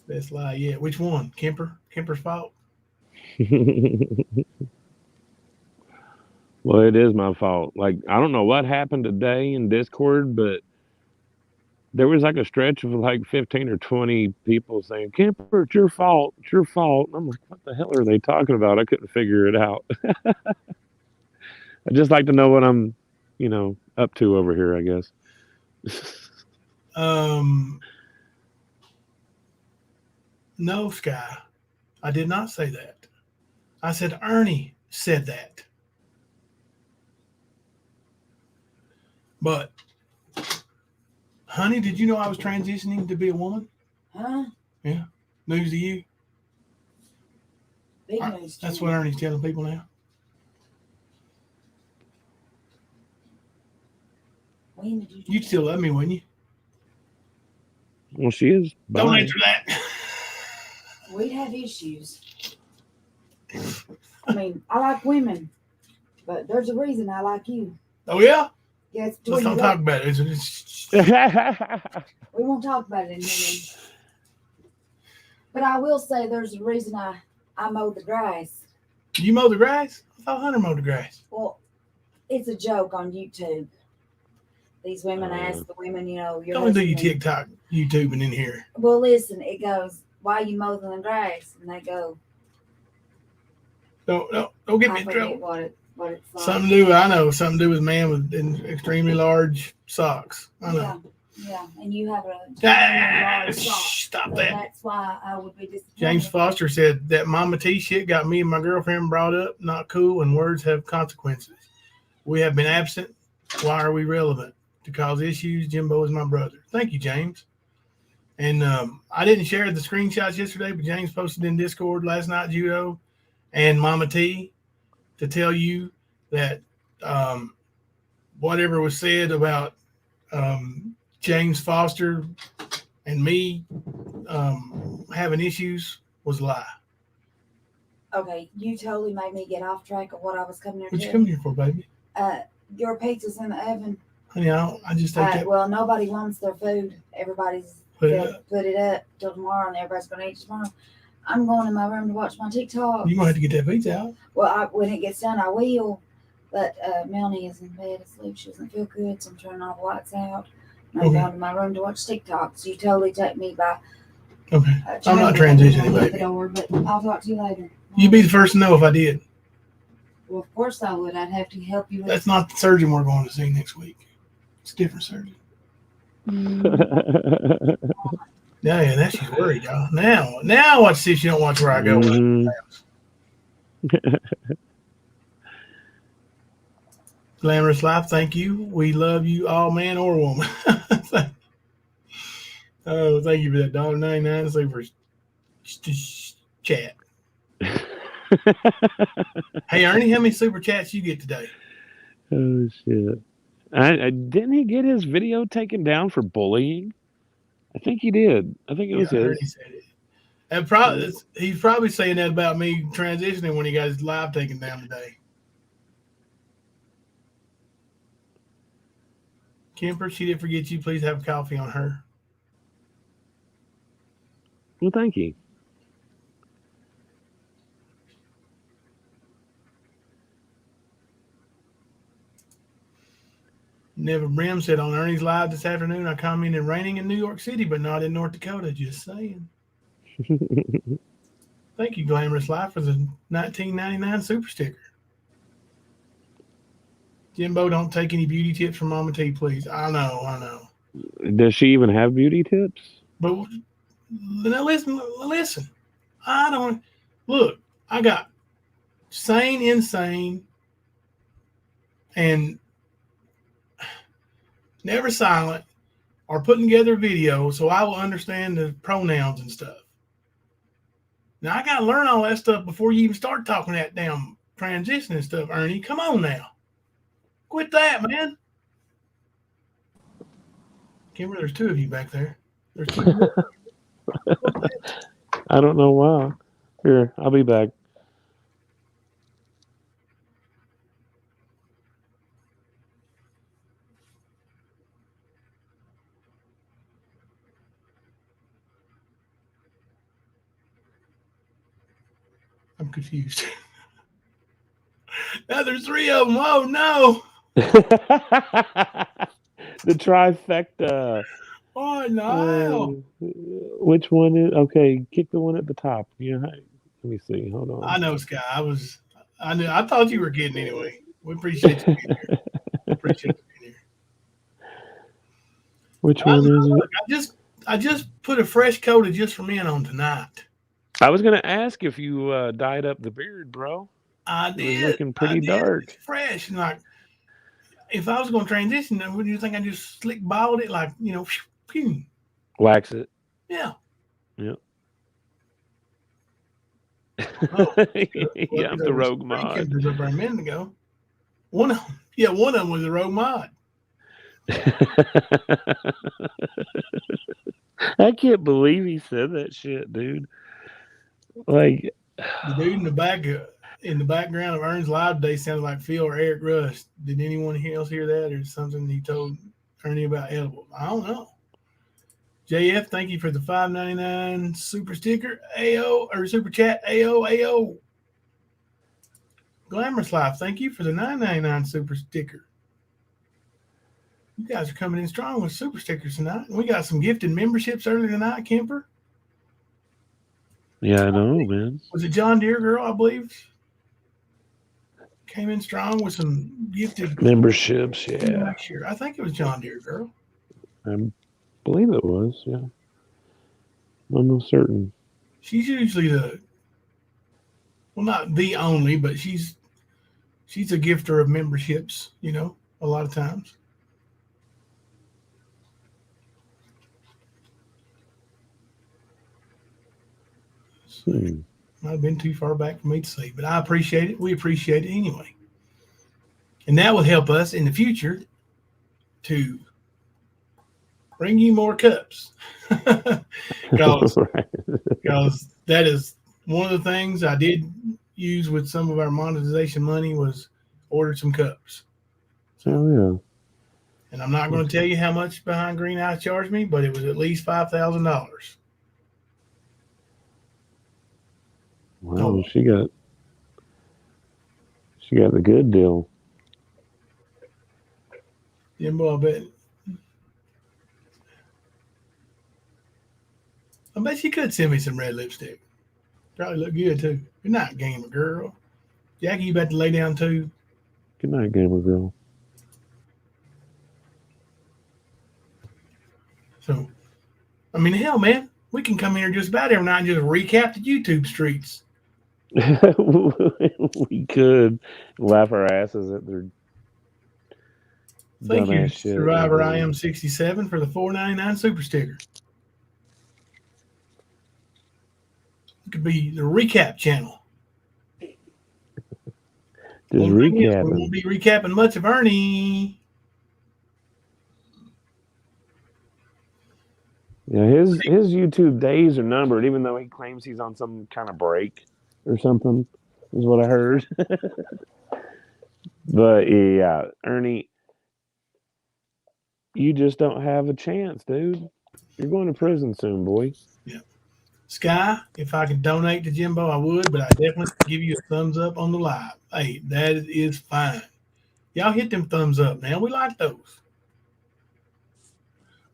Best lie yet. Which one? Kemper's fault? Well, it is my fault. Like, I don't know what happened today in Discord, but there was like a stretch of like 15 or 20 people saying, Kemper, it's your fault. It's your fault. And I'm like, what the hell are they talking about? I couldn't figure it out. I'd just like to know what I'm, up to over here, I guess. No, Sky. I did not say that. I said Ernie said that. But, honey, did you know I was transitioning to be a woman? Huh? Yeah. News to you? Big news. That's what Ernie's telling people now. When did you do You'd still love me, wouldn't you? Well, she is. Don't Bye. answer that. that? We'd have issues. I mean, I like women, but there's a reason I like you. Oh, yeah? Yeah, it's Let's between not you. talk about it. We won't talk about it in here. But I will say there's a reason I mow the grass. You mow the grass? I thought Hunter mowed the grass. Well, it's a joke on YouTube. These women ask the women, your Don't do you husband- TikTok, YouTubing in here. Well, listen, it goes, why you mowing the grass? And they go, Don't get I me in forget trouble. what it's like. Something to do, I know, something to do with man with extremely large socks. I know. Yeah, and you have a large sock. Stop So that. that's why I would be disappointed. James Foster said that Mama T shit got me and my girlfriend brought up. Not cool, and words have consequences. We have been absent. Why are we relevant? To cause issues. Jimbo is my brother. Thank you, James. And I didn't share the screenshots yesterday, but James posted in Discord last night, Judo and Mama T, to tell you that whatever was said about James Foster and me having issues was a lie. Okay, you totally made me get off track of what I was coming here What you to. coming here for, baby? Your pizza's in the oven. Honey, I just take that. Well, nobody wants their food. Everybody's Put it said, up. put it up till tomorrow, and everybody's going to eat tomorrow. I'm going in my room to watch my TikTok. You're going to have to get that pizza out. Well, when it gets done, I will. But Melanie is in bed asleep. She doesn't feel good, so I'm turning all the lights out. And I'm Okay. going to my room to watch TikToks. You totally take me by. Okay. I'm not transitioning, at baby. the door, but I'll talk to you later. You'd be the first to know if I did. Well, of course I would. I'd have to help you with That's not the surgeon we're going to see next week. It's a different surgeon. Yeah, now she's worried, y'all. Now I want to see if she don't watch where I go. Mhm. Glamorous Life, thank you. We love you, all man or woman. Oh, thank you for that $1.99 super chat. Hey, Ernie, how many super chats you get today? Oh shit! Didn't he get his video taken down for bullying? I think he did. I think it was I heard his. he said it. And probably he's probably saying that about me transitioning when he got his live taken down today. Kemper, she didn't forget you. Please have coffee on her. Well, thank you. Never Brim said on Ernie's live this afternoon, I commented raining in New York City, but not in North Dakota. Just saying. Thank you, Glamorous Life, for the $19.99 super sticker. Jimbo, don't take any beauty tips from Mama T, please. I know. Does she even have beauty tips? But now listen. I don't look. I got sane, insane, and never silent, or putting together a video so I will understand the pronouns and stuff. Now I gotta learn all that stuff before you even start talking that damn transition and stuff, Ernie. Come on now. Quit that, man. Kimber, there's two of you back there. There's two of you. I don't know why. Here, I'll be back. I'm confused. Now there's three of them. Oh no. The trifecta. Oh no. Which one is okay? Kick the one at the top. Yeah. Let me see. Hold on. I know, Sky. I thought you were kidding anyway. We appreciate you being here. Appreciate you being here. Which one is it? I just put a fresh coat of Just for Men on tonight. I was gonna ask if you dyed up the beard, bro. I did. It was looking pretty dark. It's fresh. And like, if I was going to transition, then would you think I just slick balled it like, pew? Wax it. Yeah. Yep. Oh, yeah, I'm the rogue mod. Up there a minute ago. One of them was a rogue mod. I can't believe he said that shit, dude. Like the dude in the background of Ern's live today sounded like Phil or Eric Rush. Did anyone else hear that, or something he told Ernie about edibles? I don't know. JF, thank you for the $5.99 super sticker. AO or super chat. AO. Glamorous Life, thank you for the $9.99 super sticker. You guys are coming in strong with super stickers tonight. We got some gifted memberships earlier tonight, Kemper. Yeah, I know, man. Was it John Deere Girl, I believe? Came in strong with some gifted memberships, yeah. Sure. I think it was John Deere Girl. I believe it was, yeah. I'm almost certain. She's usually not the only, but she's a gifter of memberships, a lot of times. Might have been too far back for me to see, but I appreciate it. We appreciate it anyway. And that will help us in the future to bring you more cups. Because that is one of the things I did use with some of our monetization money was order some cups. Oh, yeah. And I'm not going to tell you how much Behind Green Eyes charged me, but it was at least $5,000. Wow, she got the good deal. Jimbo, I bet she could send me some red lipstick. Probably look good too. Good night, gamer girl. Jackie, you about to lay down too? Good night, gamer girl. So, I mean, hell, man. We can come here just about every night and just recap the YouTube streets. We could laugh our asses at their Thank you, dumbass shit. Survivor IM67, for the $4.99 super sticker. It could be the recap channel. Just We recapping. won't be recapping much of Ernie. Yeah, his YouTube days are numbered, even though he claims he's on some kind of break or something, is what I heard. But yeah, Ernie, you just don't have a chance, dude. You're going to prison soon, boy. Yeah. Sky, if I could donate to Jimbo, I would, but I definitely give you a thumbs up on the live. Hey, that is fine. Y'all hit them thumbs up, man. We like those.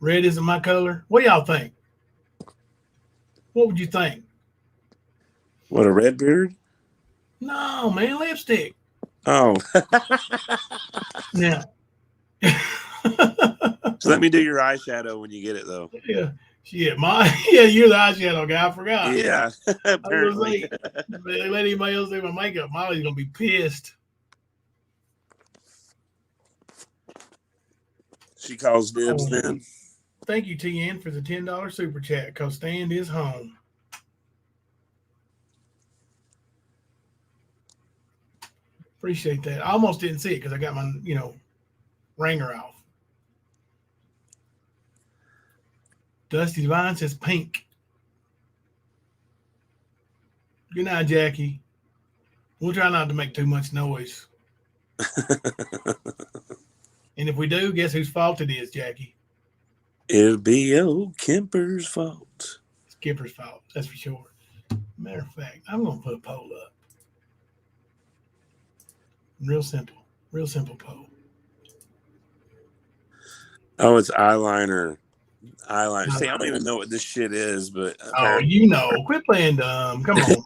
Red isn't my color. What do y'all think? What would you think? What, a red beard? No, man, lipstick. Oh. Now. So let me do your eyeshadow when you get it, though. Yeah. You're the eyeshadow guy. I forgot. Yeah, apparently. Let anybody else do my makeup. Molly's going to be pissed. She calls dibs then. Thank you, TN, for the $10 super chat, because Stand is home. Appreciate that. I almost didn't see it because I got my, ringer off. Dusty Divine says pink. Good night, Jackie. We'll try not to make too much noise. And if we do, guess whose fault it is, Jackie? It'll be old Kemper's fault. It's Kemper's fault, that's for sure. Matter of fact, I'm going to put a poll up. Real simple poll. Oh, it's eyeliner. See, I don't even know what this shit is, but Quit playing dumb. Come on.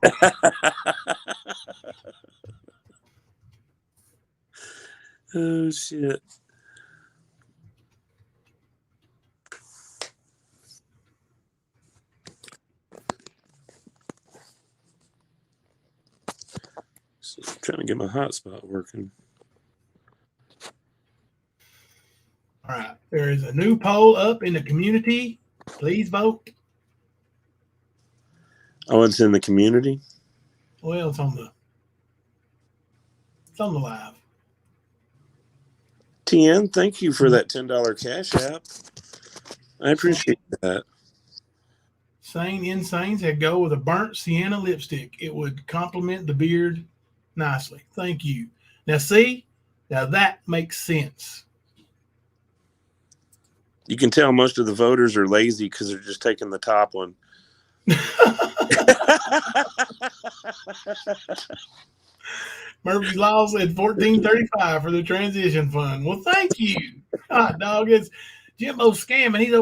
Oh shit. So I'm trying to get my hotspot working. All right. There is a new poll up in the community. Please vote. Oh, it's in the community? Well, it's on the live. TN, thank you for that $10 cash app. I appreciate that. Sane Insane said go with a burnt sienna lipstick. It would complement the beard nicely. Thank you. Now that makes sense. You can tell most of the voters are lazy because they're just taking the top one. Murphy's Law said $14.35 for the transition fund. Well, thank you. God, dog, it's Jimbo's scamming. He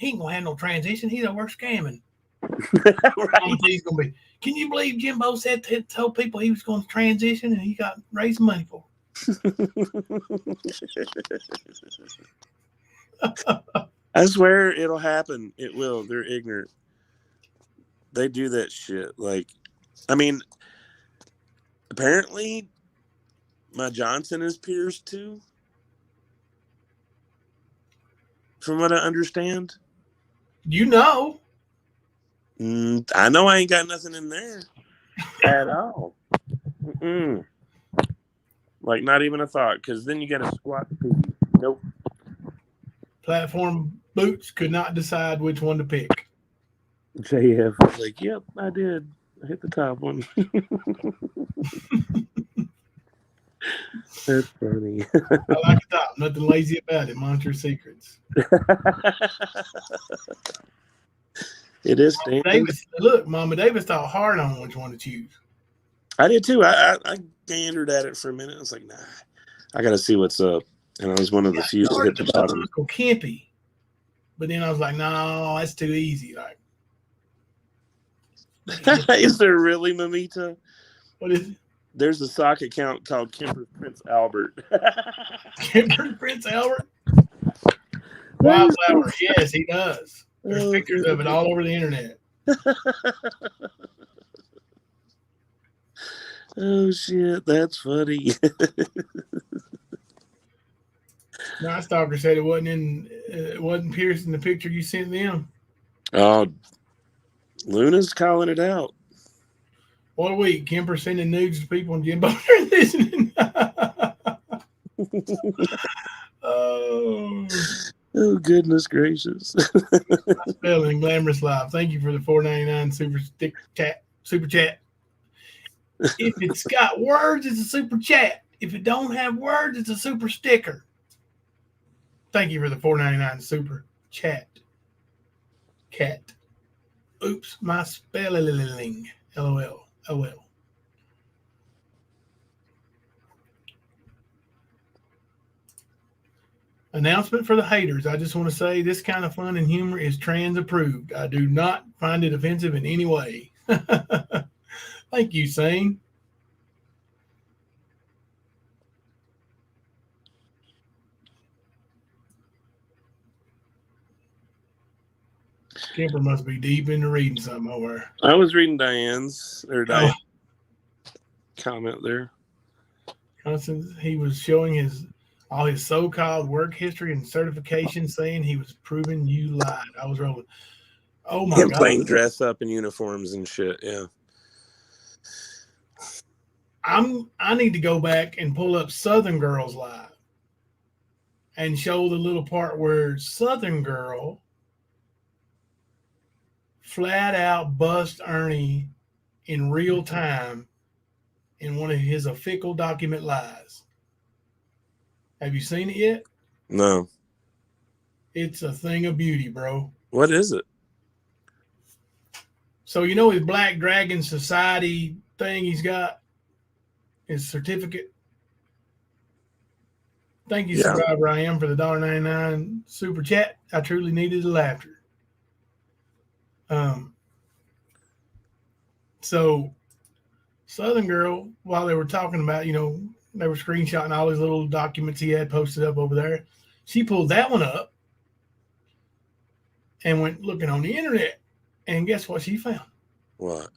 ain't gonna have no transition. He's over scamming. Right. He's gonna be. Can you believe Jimbo told people he was going to transition and he got raised money for I swear it'll happen. It will. They're ignorant. They do that shit. Apparently my Johnson is pierced too. From what I understand. You know. I know I ain't got nothing in there at all. Like, not even a thought, because then you got to squat the pee. Nope. Platform Boots could not decide which one to pick. JF was like, yep, I did. I hit the top one. That's funny. I like the top. Nothing lazy about it. Monitor secrets. It is. Mama Davis thought hard on which one to choose. I did too. I gandered at it for a minute. I was like, nah, I got to see what's up. And I was one of the few that hit the bottom. Uncle Campy. But then I was like, no, that's too easy. Like, is there really, Mamita? What is it? There's a sock account called Kemper's Prince Albert. Kemper's Prince Albert? Wildflower, yes, he does. There's pictures of it all over the internet. Oh shit, that's funny. Night Stalker said it wasn't Pierce in the picture you sent them. Oh, Luna's calling it out. What a week. Kemper sending nudes to people and Jimbo are listening. Oh, goodness gracious. Spelling Glamorous Live. Thank you for the $4.99 super chat. If it's got words, it's a super chat. If it don't have words, it's a super sticker. Thank you for the $4.99 super chat. Cat. Oops, my spelling. LOL. Oh well. Announcement for the haters. I just want to say this kind of fun and humor is trans approved. I do not find it offensive in any way. Thank you, Sane. Kemper must be deep into reading something over. I was reading Diane's comment there. Constance, he was showing all his so-called work history and certification, saying he was proving you lied. I was rolling. Oh my God! Playing dress up in uniforms and shit. Yeah. I need to go back and pull up Southern Girls Live and show the little part where Southern Girl flat out bust Ernie in real time in one of his official document lies. Have you seen it yet? No. It's a thing of beauty, bro. What is it? So you know his Black Dragon Society thing he's got? His certificate? Thank you, Survivor I Am, for the $1.99 super chat. I truly needed the laughter. So Southern Girl, while they were talking about, they were screenshotting all his little documents he had posted up over there. She pulled that one up and went looking on the internet. And guess what she found? What?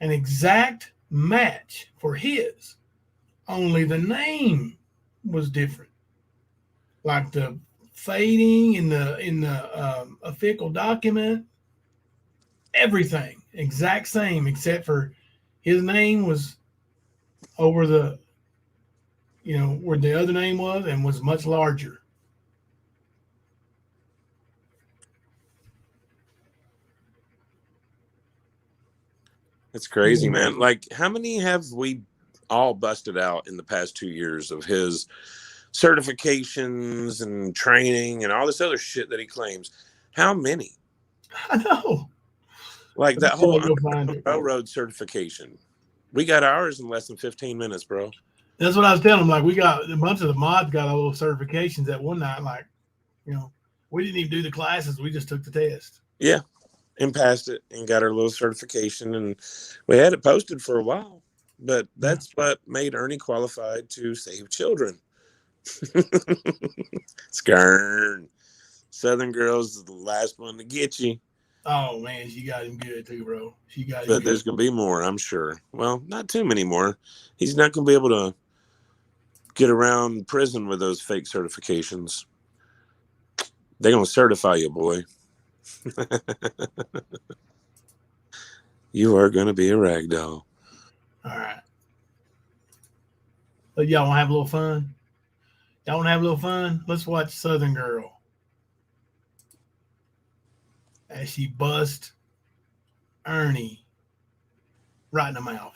An exact match for his. Only the name was different. Like the fading in the official document, everything exact same, except for his name was over the, where the other name was, and was much larger. It's crazy, man. Like, how many have we all busted out in the past 2 years of his certifications and training and all this other shit that he claims? How many? I know. Like that whole railroad certification. We got ours in less than 15 minutes, bro. That's what I was telling him. Like, we got a bunch of the mods got all those certifications at one night. Like, we didn't even do the classes. We just took the test. Yeah. And passed it and got our little certification. And we had it posted for a while. But that's what made Ernie qualified to save children. Skern. Southern Girls is the last one to get you. Oh, man, she got him good too, bro. But there's going to be more, I'm sure. Well, not too many more. He's not going to be able to get around prison with those fake certifications. They're going to certify you, boy. You are going to be a rag doll. All right. But y'all want to have a little fun? Y'all want to have a little fun? Let's watch Southern Girl as she busts Ernie right in the mouth.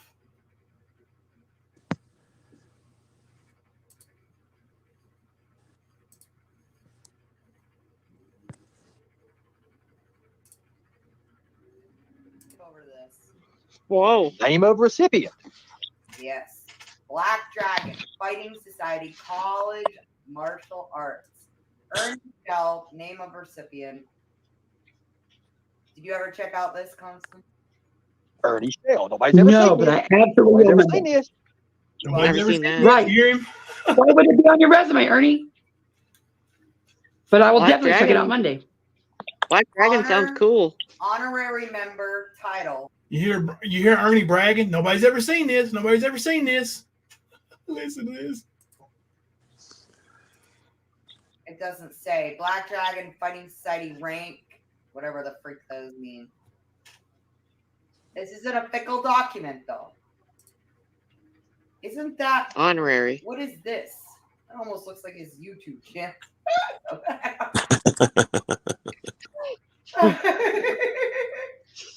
Over this. Whoa. Name of recipient. Yes. Black Dragon Fighting Society College Martial Arts. Ernie Shell, name of recipient. Did you ever check out this, Constance? Ernie Shell. Nobody's ever seen but this. I have to Nobody's ever remember. seen this. Nobody's Never ever seen seen that. Right. Hear him? Why would it be on your resume, Ernie? But I will Black definitely check it Dragon. out Monday. Black Dragon sounds cool. Honorary member title. You hear Ernie bragging? Nobody's ever seen this. Nobody's ever seen this. Listen to this. It doesn't say. Black Dragon Fighting Society rank. Whatever the freak those mean. This isn't a fickle document, though. Isn't that honorary? What is this? That almost looks like his YouTube channel.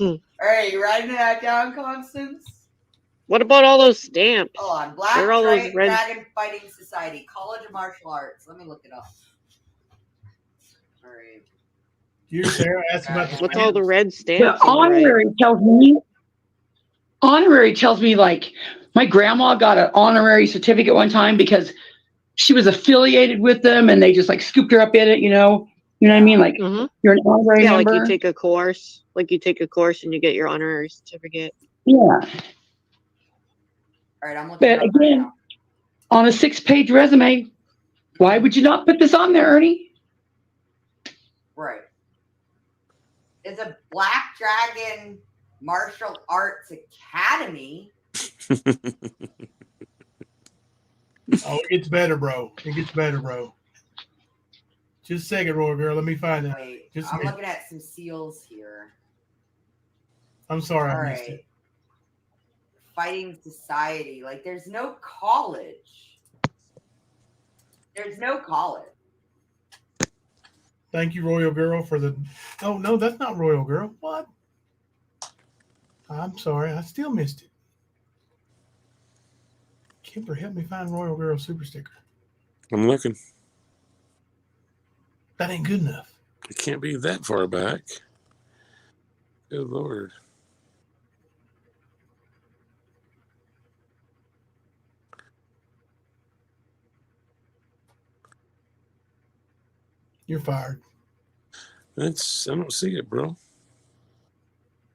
All right, you writing that down, Constance? What about all those stamps? Hold on. Black Dragon Fighting Society, College of Martial Arts. Let me look it up. All right. You, Sarah, asked about the what's all the red stamps? The honorary tells me like my grandma got an honorary certificate one time because she was affiliated with them and they just like scooped her up in it, you know what I mean? Like you're an honorary member. Like you take a course, and you get your honorary certificate. Yeah. All right, I'm looking. But again, on a 6-page resume, why would you not put this on there, Ernie? Right. It's a Black Dragon Martial Arts Academy. Oh, it gets better, bro. It gets better, bro. Just a second, Roy Girl. Let me find it. Wait, I'm looking at some seals here. I'm sorry, All I missed right. it. Fighting Society. Like, there's no college. There's no college. Thank you, Royal Girl, for the... Oh, no, that's not Royal Girl. What? I'm sorry. I still missed it. Kimber, help me find Royal Girl super sticker. I'm looking. That ain't good enough. It can't be that far back. Good Lord. You're fired. I don't see it, bro.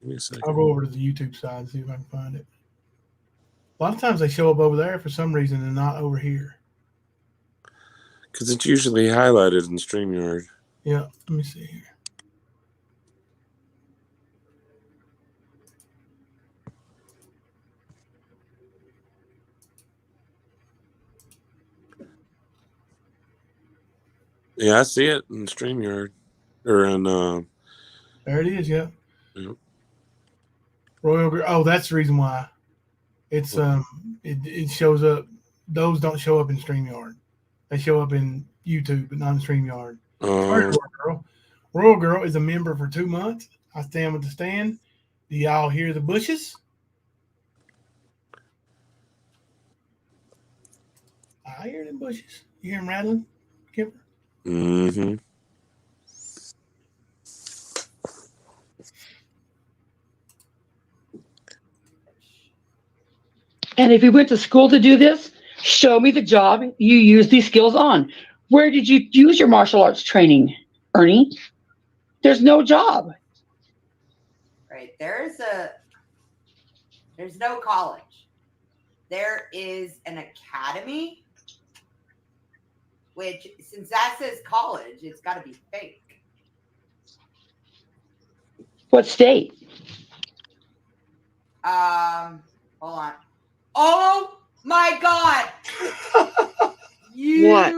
Give me a second. I'll go over to the YouTube side and see if I can find it. A lot of times they show up over there for some reason and not over here. Because it's usually highlighted in StreamYard. Yeah, let me see here. Yeah, I see it in StreamYard. Or in... There it is, yeah. Yep. Royal Girl. Oh, that's the reason why. It's it shows up. Those don't show up in StreamYard. They show up in YouTube, but not in StreamYard. Sorry, Royal Girl. Royal Girl is a member for 2 months. I stand with the stand. Do y'all hear the bushes? I hear them bushes. You hear them rattling, Kipper? Mm-hmm. And if you went to school to do this, show me the job you use these skills on. Where did you use your martial arts training, Ernie? There's no job. Right. There's no college. There is an academy, which since that says college, it's got to be fake. What state? Hold on. Oh my God! What?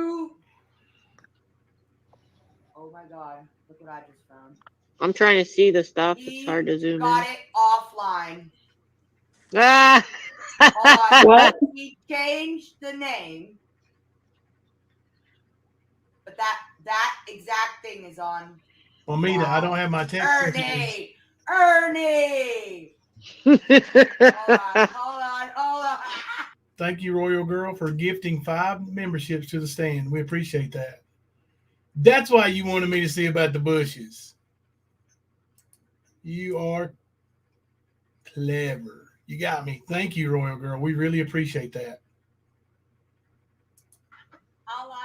Oh my God! Look what I just found. I'm trying to see the stuff. It's hard to zoom in. Got it offline. Ah! Hold on. What? He changed the name, but that exact thing is on. Well, Mita, I don't have my text. Ernie. Hold on. Thank you, Royal Girl, for gifting 5 memberships to the stand. We appreciate that. That's why you wanted me to see about the bushes. You are clever. You got me. Thank you, Royal Girl. We really appreciate that.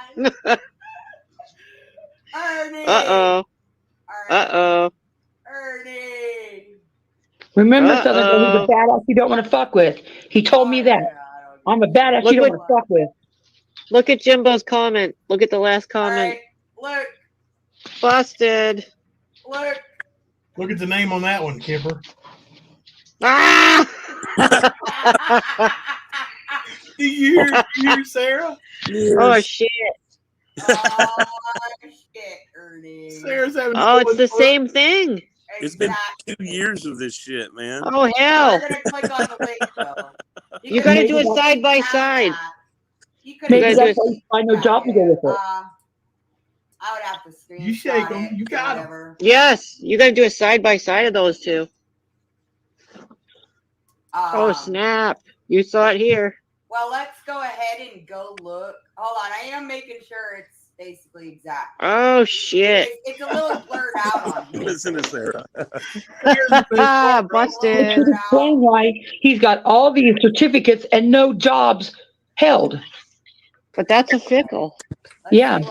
Ernie. Uh-oh. Uh-oh. Ernie. Remember, Southern Girl, he's a badass you don't want to fuck with. He told me that. I'm a badass you don't want to fuck with. Look at Jimbo's comment. Look at the last comment. All right, look. Busted. Look at the name on that one, Kipper. Ah! Do you hear Sarah? Oh shit! Oh shit, Ernie. Sarah's having. Oh, it's the same thing. It's been 2 years of this shit, man. Oh hell! We're gonna click on the link though. You gotta do a side by side. Maybe that's why you find no job to go with it. I would have to screenshot You shake them. You got them. Yes, you gotta do a side by side of those two. Oh snap! You saw it here. Well, let's go ahead and go look. Hold on, I am making sure it's basically exact. Oh shit! It's a little blurred out on here. Listen to Sarah. Busted. Which would explain why he's got all these certificates and no jobs held. But that's a fickle. Let's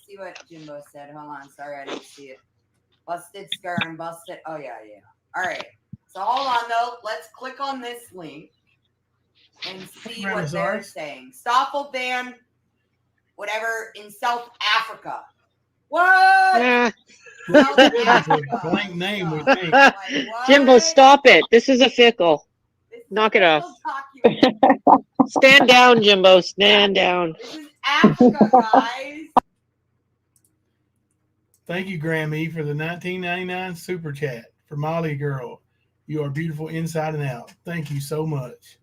see what Jimbo said. Hold on, sorry, I didn't see it. Busted scar and busted. Oh yeah. All right. So hold on though. Let's click on this link and see what they're saying. Stoffel whatever in South Africa. What? South Africa. Blank name, we think. Jimbo, stop it. This is a fickle. Knock it off. Stand down, Jimbo. Stand down. This is Africa, guys. Thank you, Grammy, for the $19.99 super chat. For Molly Girl, you are beautiful inside and out. Thank you so much.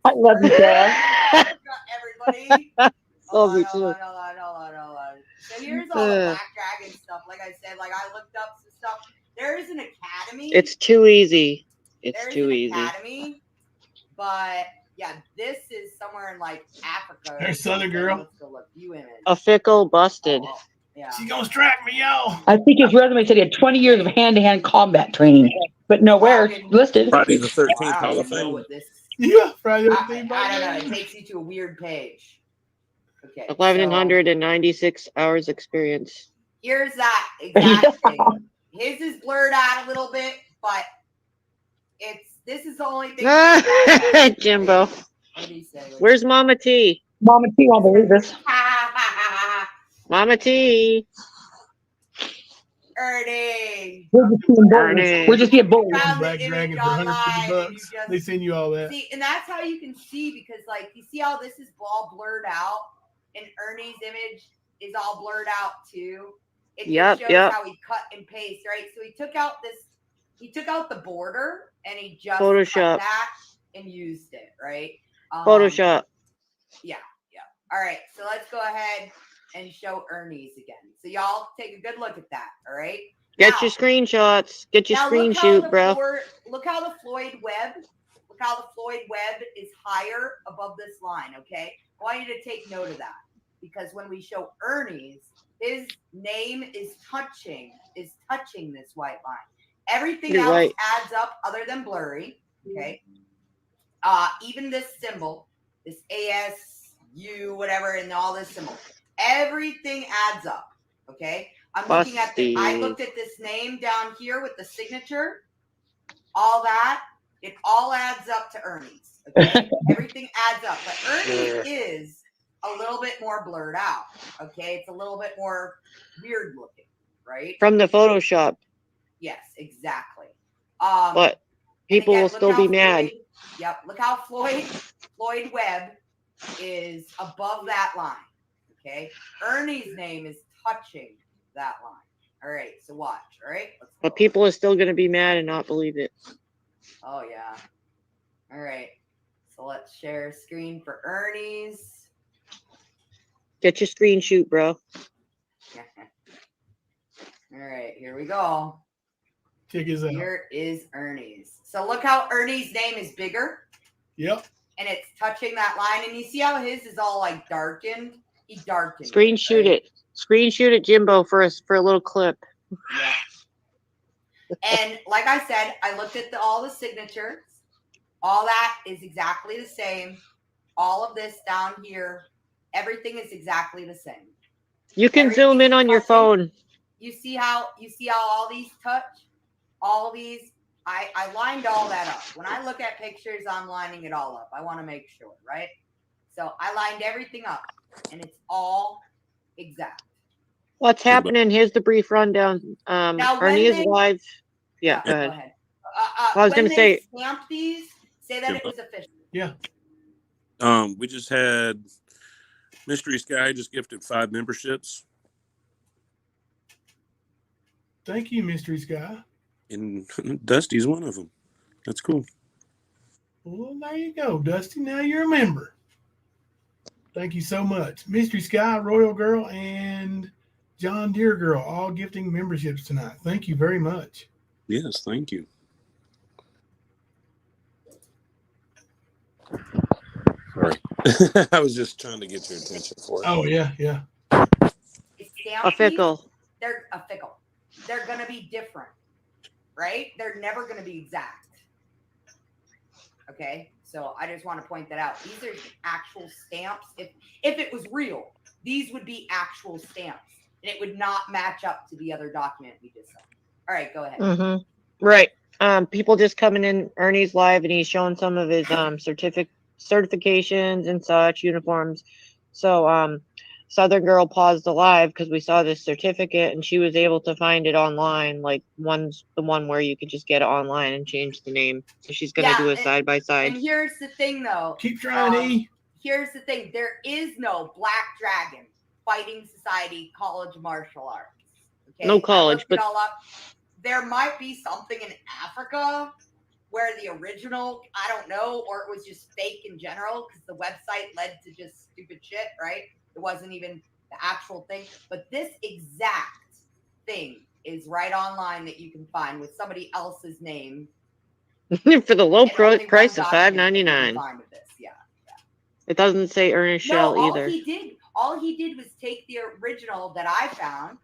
I love you, Sarah. Everybody. Love you too. Hold on. So here's all the Black Dragon stuff. Like I said, like I looked up some stuff. There is an academy. It's too easy. It's There's too an easy. Academy, but yeah, this is somewhere in like Africa. There's Southern Girl. Let's go look. View image. A fickle busted. Yeah. She's gonna strike me, y'all. I think his resume said he had 20 years of hand-to-hand combat training, but nowhere listed. Friday the 13th I Hall don't of even know Fame. what this. Yeah, Friday the I 13th. don't know. It takes you to a weird page. Okay. 1,196 hours experience. Here's that exact thing. His is blurred out a little bit, but this is the only thing. Jimbo. What did he say? Where's Mama T? Mama T won't believe this. Mama T. Ernie. We're just being bullies. We're just being bullies. Black Dragon for $150. They send you all that. See, and that's how you can see, because like you see how this is all blurred out, and Ernie's image is all blurred out too. It just shows how he cut and paste, right? So he took out the border and he just cut that and used it, right? Photoshop. Yeah. All right, so let's go ahead and show Ernie's again. So y'all take a good look at that, all right? Get your screenshots. Get your screen shoot, bro. Look how the Floyd Webb is higher above this line, okay? I want you to take note of that, because when we show Ernie's, his name is touching this white line. Everything else adds up other than blurry, okay? Even this symbol, this ASU, whatever, and all this symbol, everything adds up, okay? I'm looking at I looked at this name down here with the signature, all that, it all adds up to Ernie's, okay? Everything adds up, but Ernie's is a little bit more blurred out, okay? It's a little bit more weird looking, right? From the Photoshop. Yes, exactly. But people will still be mad. Yep. Look how Floyd Webb is above that line. Okay. Ernie's name is touching that line. All right. So watch. All right. But people are still going to be mad and not believe it. Oh yeah. All right. So let's share a screen for Ernie's. Get your screen shoot, bro. All right. Here we go. Check his out. Here is Ernie's. So look how Ernie's name is bigger. Yep. And it's touching that line. And you see how his is all like darkened? He darkened. Screen shoot it. Screen shoot it, Jimbo, for a little clip. Yeah. And like I said, I looked at all the signatures. All that is exactly the same. All of this down here, everything is exactly the same. You can zoom in on your phone. You see how all these touch? All these, I lined all that up. When I look at pictures, I'm lining it all up. I want to make sure, right? So I lined everything up, and it's all exact. What's happening? Here's the brief rundown. Now, Ernie is live. Yeah, go ahead. I was going to say, stamp these, say that it was official. Yeah. We just had Mystery Sky just gifted 5 memberships. Thank you, Mystery Sky. And Dusty's one of them. That's cool. Well, there you go, Dusty. Now you're a member. Thank you so much. Mystery Sky, Royal Girl, and John Deere Girl, all gifting memberships tonight. Thank you very much. Yes, thank you. Sorry. I was just trying to get your attention for it. Oh, yeah, yeah. A fickle. They're a fickle. They're going to be different, right? They're never going to be exact. Okay? So I just want to point that out. These are actual stamps. If it was real, these would be actual stamps. And it would not match up to the other document we just saw. All right, go ahead. Mm-hmm. Right. People just coming in. Ernie's live, and he's showing some of his certifications and such, uniforms. So Southern Girl paused the live because we saw this certificate, and she was able to find it online. Like one's the one where you could just get it online and change the name. So she's gonna do a side by side. And here's the thing, though. Keep trying, E. Here's the thing. There is no Black Dragon Fighting Society College of Martial Arts. Okay? No college, but all up. There might be something in Africa where the original, I don't know, or it was just fake in general because the website led to just stupid shit, right? It wasn't even the actual thing. But this exact thing is right online that you can find with somebody else's name. for the low price of $5.99. Yeah. It doesn't say Ernest Shell either. All he did was take the original that I found,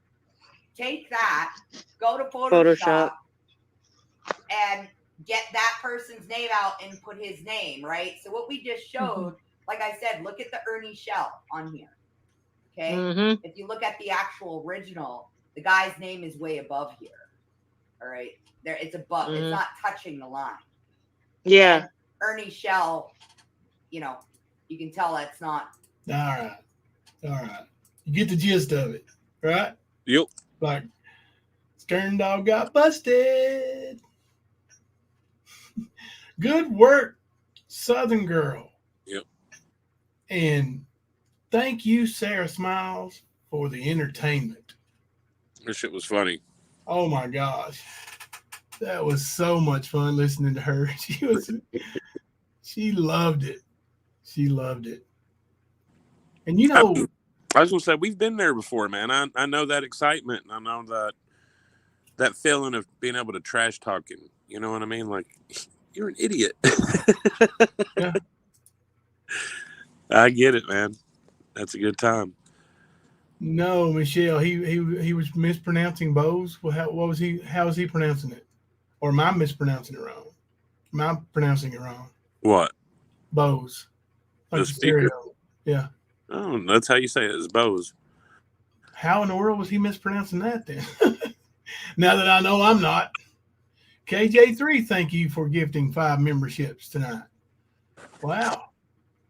take that, go to Photoshop. And get that person's name out and put his name, right? So what we just showed, like I said, look at the Ernie Shell on here. Okay? Mm-hmm. If you look at the actual original, the guy's name is way above here. All right? There, it's above. It's not touching the line. Yeah. And Ernie Shell, you can tell that's not. All right. You get the gist of it, right? Yep. Like, Stern Dog got busted. Good work, Southern Girl. Yep. And thank you, Sarah Smiles, for the entertainment. This shit was funny. Oh my gosh. That was so much fun listening to her. She loved it. She loved it. And I was gonna say, we've been there before, man. I know that excitement, and I know that feeling of being able to trash talk him. You know what I mean? Like, you're an idiot. Yeah. I get it, man. That's a good time. No, Michelle, he was mispronouncing Bose. Well, how was he pronouncing it? Or am I mispronouncing it wrong? Am I pronouncing it wrong? What? Bose. Like The speaker? Yeah. Oh, that's how you say it, is Bose. How in the world was he mispronouncing that then? Now that I know I'm not. KJ3, thank you for gifting 5 memberships tonight. Wow.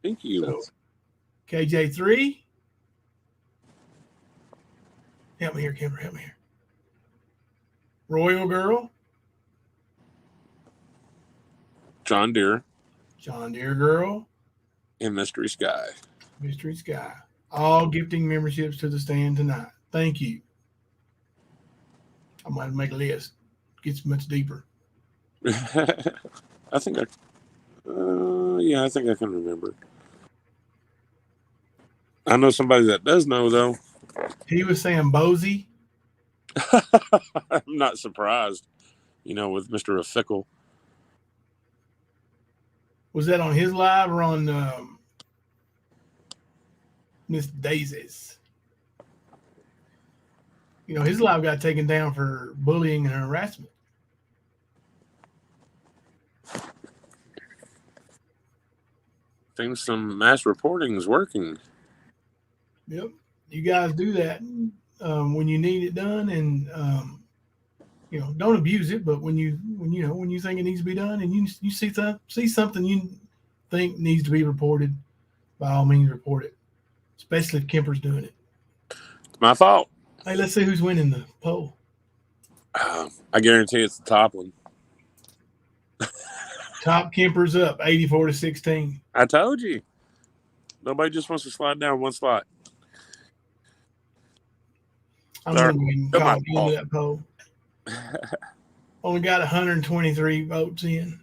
Thank you. So, KJ3. Help me here, Kimber. Help me here. Royal Girl. John Deere. John Deere Girl. And Mystery Sky. Mystery Sky. All gifting memberships to the stand tonight. Thank you. I might make a list. Gets much deeper. I think I can remember. I know somebody that does know, though. He was saying Bozy. I'm not surprised, with Mr. Fickle. Was that on his live or on Miss Daisy's? His live got taken down for bullying and harassment. Think some mass reporting is working. Yep. You guys do that when you need it done, and don't abuse it. But when you think it needs to be done, and you see something you think needs to be reported, by all means report it, especially if Kemper's doing it. It's my fault. Hey, let's see who's winning the poll. I guarantee it's the top one. Top Kemper's up 84-16. I told you. Nobody just wants to slide down one slot. I'm Sorry. going to call the end of that poll. Only got 123 votes in,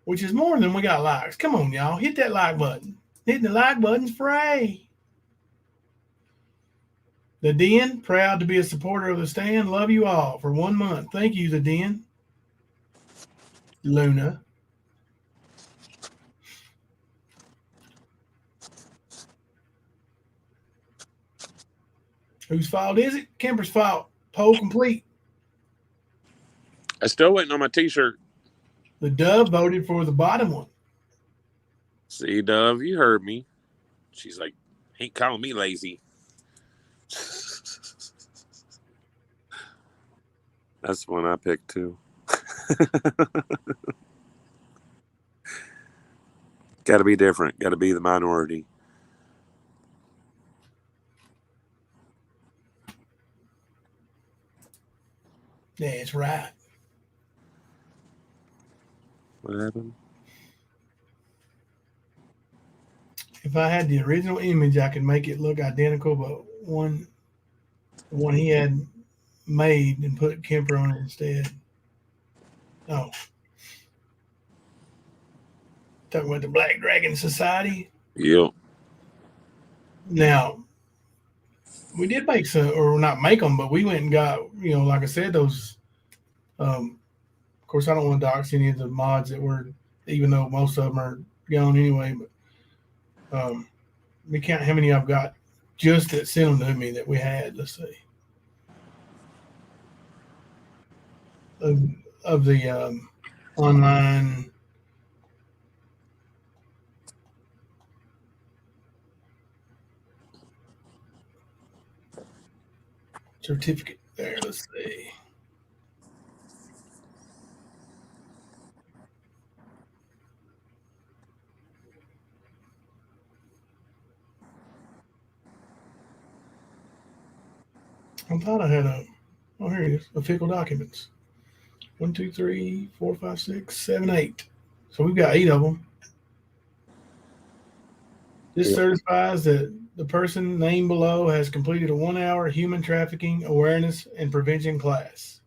which is more than we got likes. Come on, y'all. Hit that like button. Hitting the like button's free. The Den, proud to be a supporter of the stand. Love you all for 1 month. Thank you, The Den. Luna. Whose fault is it? Kemper's fault. Poll complete. I'm still waiting on my T-shirt. The Dove voted for the bottom one. See, Dove, you heard me. She's like, ain't calling me lazy. That's the one I picked too. Got to be different. Got to be the minority. That's right. What happened? If I had the original image, I could make it look identical, but one he had made and put Kemper on it instead. Oh. Talking about the Black Dragon Society. Yep. Now, we did make some, or not make them, but we went and got, like I said, those. Of course, I don't want to dox any of the mods that were, even though most of them are gone anyway. But we count how many I've got just that sent them to me that we had. Let's see. Of the online. Certificate there. Let's see. I thought I had here it is. Official documents. 1, 2, 3, 4, 5, 6, 7, 8. So we've got 8 of them. This certifies that the person named below has completed a 1-hour human trafficking awareness and prevention class.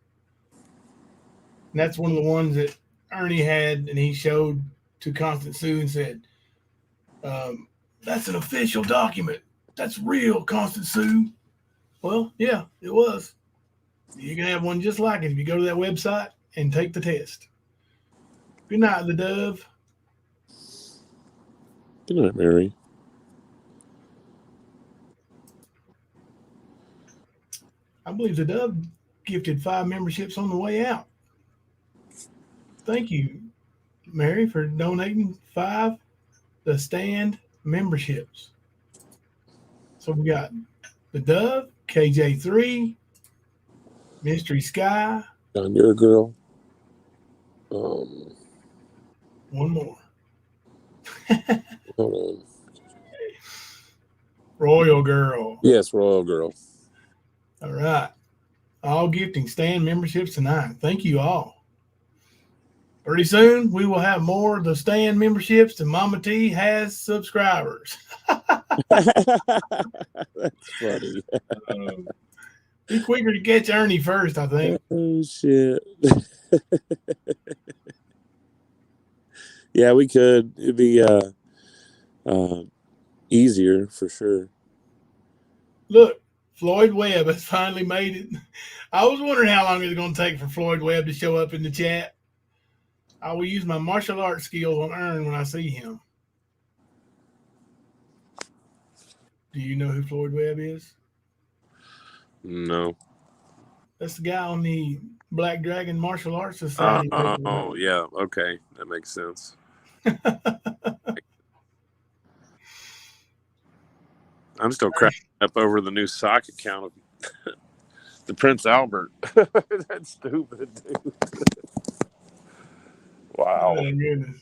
And that's one of the ones that Ernie had, and he showed to Constant Sue and said, that's an official document. That's real, Constant Sue. Well, yeah, it was. You can have one just like it if you go to that website and take the test. Good night, the Dove. Good night, Mary. I believe the Dove gifted 5 memberships on the way out. Thank you, Mary, for donating 5 the stand memberships. So we got the Dove, KJ3, Mystery Sky. John, you're a girl. One more. Hold on. Royal Girl. Yes, Royal Girl. All right. All gifting stand memberships tonight. Thank you all. Pretty soon, we will have more of the stand memberships than Mama T has subscribers. That's funny. Be quicker to catch Ernie first, I think. Oh, shit. Yeah, we could. It'd be easier for sure. Look, Floyd Webb has finally made it. I was wondering how long it was going to take for Floyd Webb to show up in the chat. I will use my martial arts skills on Ern when I see him. Do you know who Floyd Webb is? No. That's the guy on the Black Dragon Martial Arts Society. Oh, yeah. Okay. That makes sense. I'm still cracking up over the new sock account of the Prince Albert. That's stupid, dude. Wow. Oh, goodness.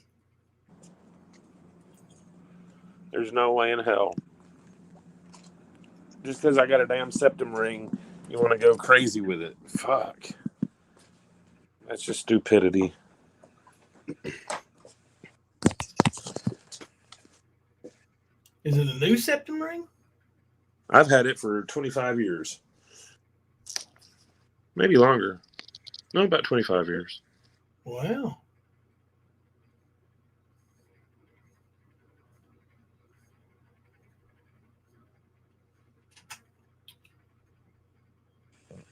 There's no way in hell. Just because I got a damn septum ring, you want to go crazy with it. Fuck. That's just stupidity. Is it a new septum ring? I've had it for 25 years. Maybe longer. No, about 25 years. Wow.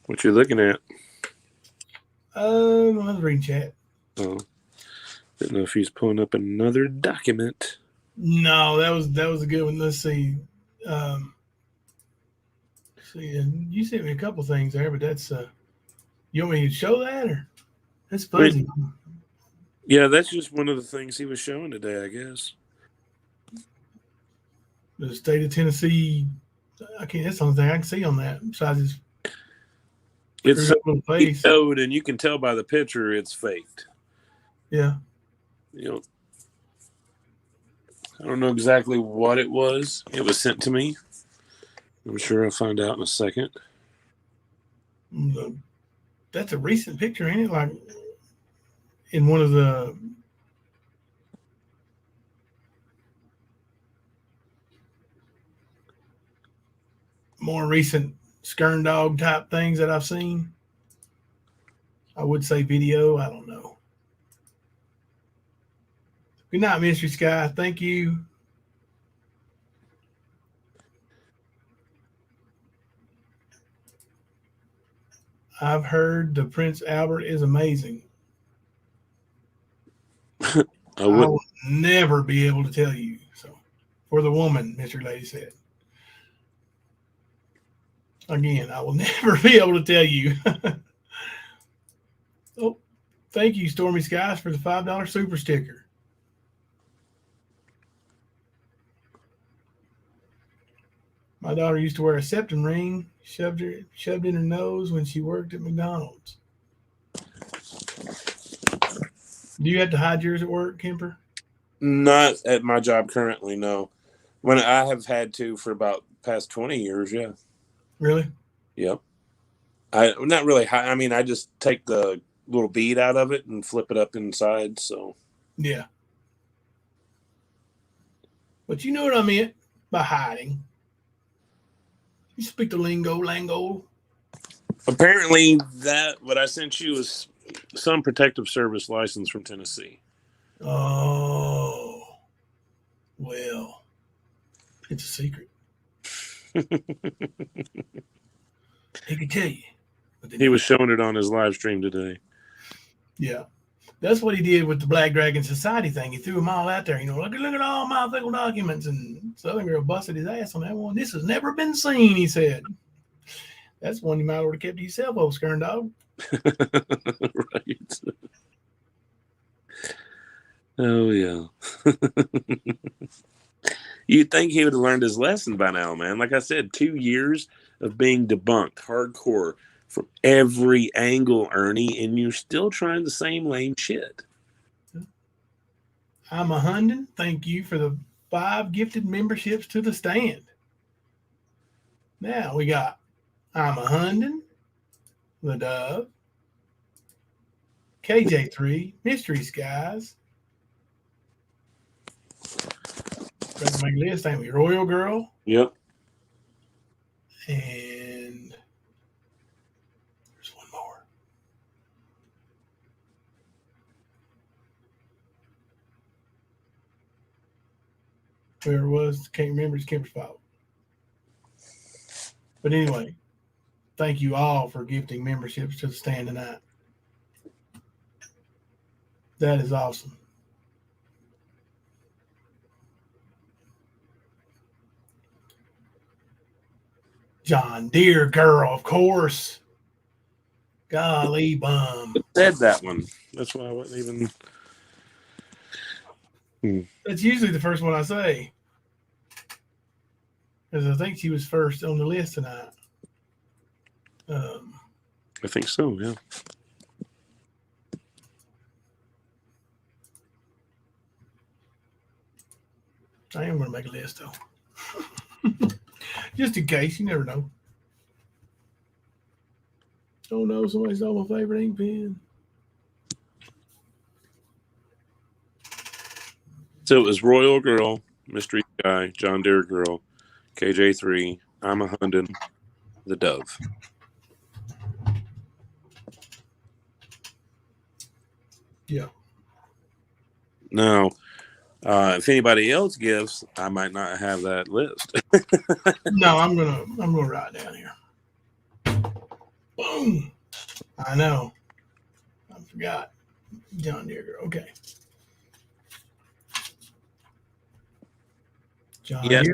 What you looking at? I was reading chat. Oh, didn't know if he's pulling up another document. No, that was a good one. Let's see. And you sent me a couple things there, but that's you want me to show that or that's fuzzy. Yeah, that's just one of the things he was showing today, I guess. The state of Tennessee. I can't. That's the only thing I can see on that. Besides his It's little face. code, and you can tell by the picture it's faked. Yeah. You know, I don't know exactly what it was. It was sent to me. I'm sure I'll find out in a second. That's a recent picture, ain't it? Like in one of the more recent Skern Dog type things that I've seen. I would say video. I don't know. Good night, Mystery Sky. Thank you. I've heard the Prince Albert is amazing. I will never be able to tell you. So, for the woman, Mr. Lady said. Again, I will never be able to tell you. Oh, thank you, Stormy Skies, for the $5 super sticker. My daughter used to wear a septum ring, shoved in her nose when she worked at McDonald's. Do you have to hide yours at work, Kemper? Not at my job currently, no. When I have had to for about past 20 years, yeah. Really? Yep. I'm not really high. I mean, I just take the little bead out of it and flip it up inside. So yeah. But you know what I meant by hiding. You speak the lingo. Apparently, that what I sent you is some protective service license from Tennessee. Oh, well, it's a secret. He could tell you. He was showing it on his live stream today. Yeah. That's what he did with the Black Dragon Society thing. He threw them all out there. You know, look at all my official documents. And Southern Girl busted his ass on that one. This has never been seen, he said. That's one you might have kept to yourself, old Skern Dog. Right. Oh, yeah. You'd think he would have learned his lesson by now, man. Like I said, 2 years of being debunked hardcore from every angle, Ernie, and you're still trying the same lame shit. I'm a Hunden. Thank you for the 5 gifted memberships to the stand. Now we got I'm a Hunden, the Dove, KJ3, Mystery Skies. Got to make a list, ain't we? Royal Girl. Yep. And there's one more. Whoever it was, can't remember. It's Kimber's fault. But anyway, thank you all for gifting memberships to the stand tonight. That is awesome. John Deere girl, of course. Golly bum. Said that one. That's why I wasn't even. That's usually the first one I say. Because I think she was first on the list tonight. I think so, yeah. I am going to make a list, though. Just in case. You never know. Oh, no. Somebody stole my favorite ink pen. So it was Royal Girl, Mystery Guy, John Deere Girl, KJ3, I'm a Hundon, the Dove. Yeah. Now, if anybody else gives, I might not have that list. No, I'm gonna write down here. Boom. I know. I forgot. John Deere Girl. Okay. John Yes.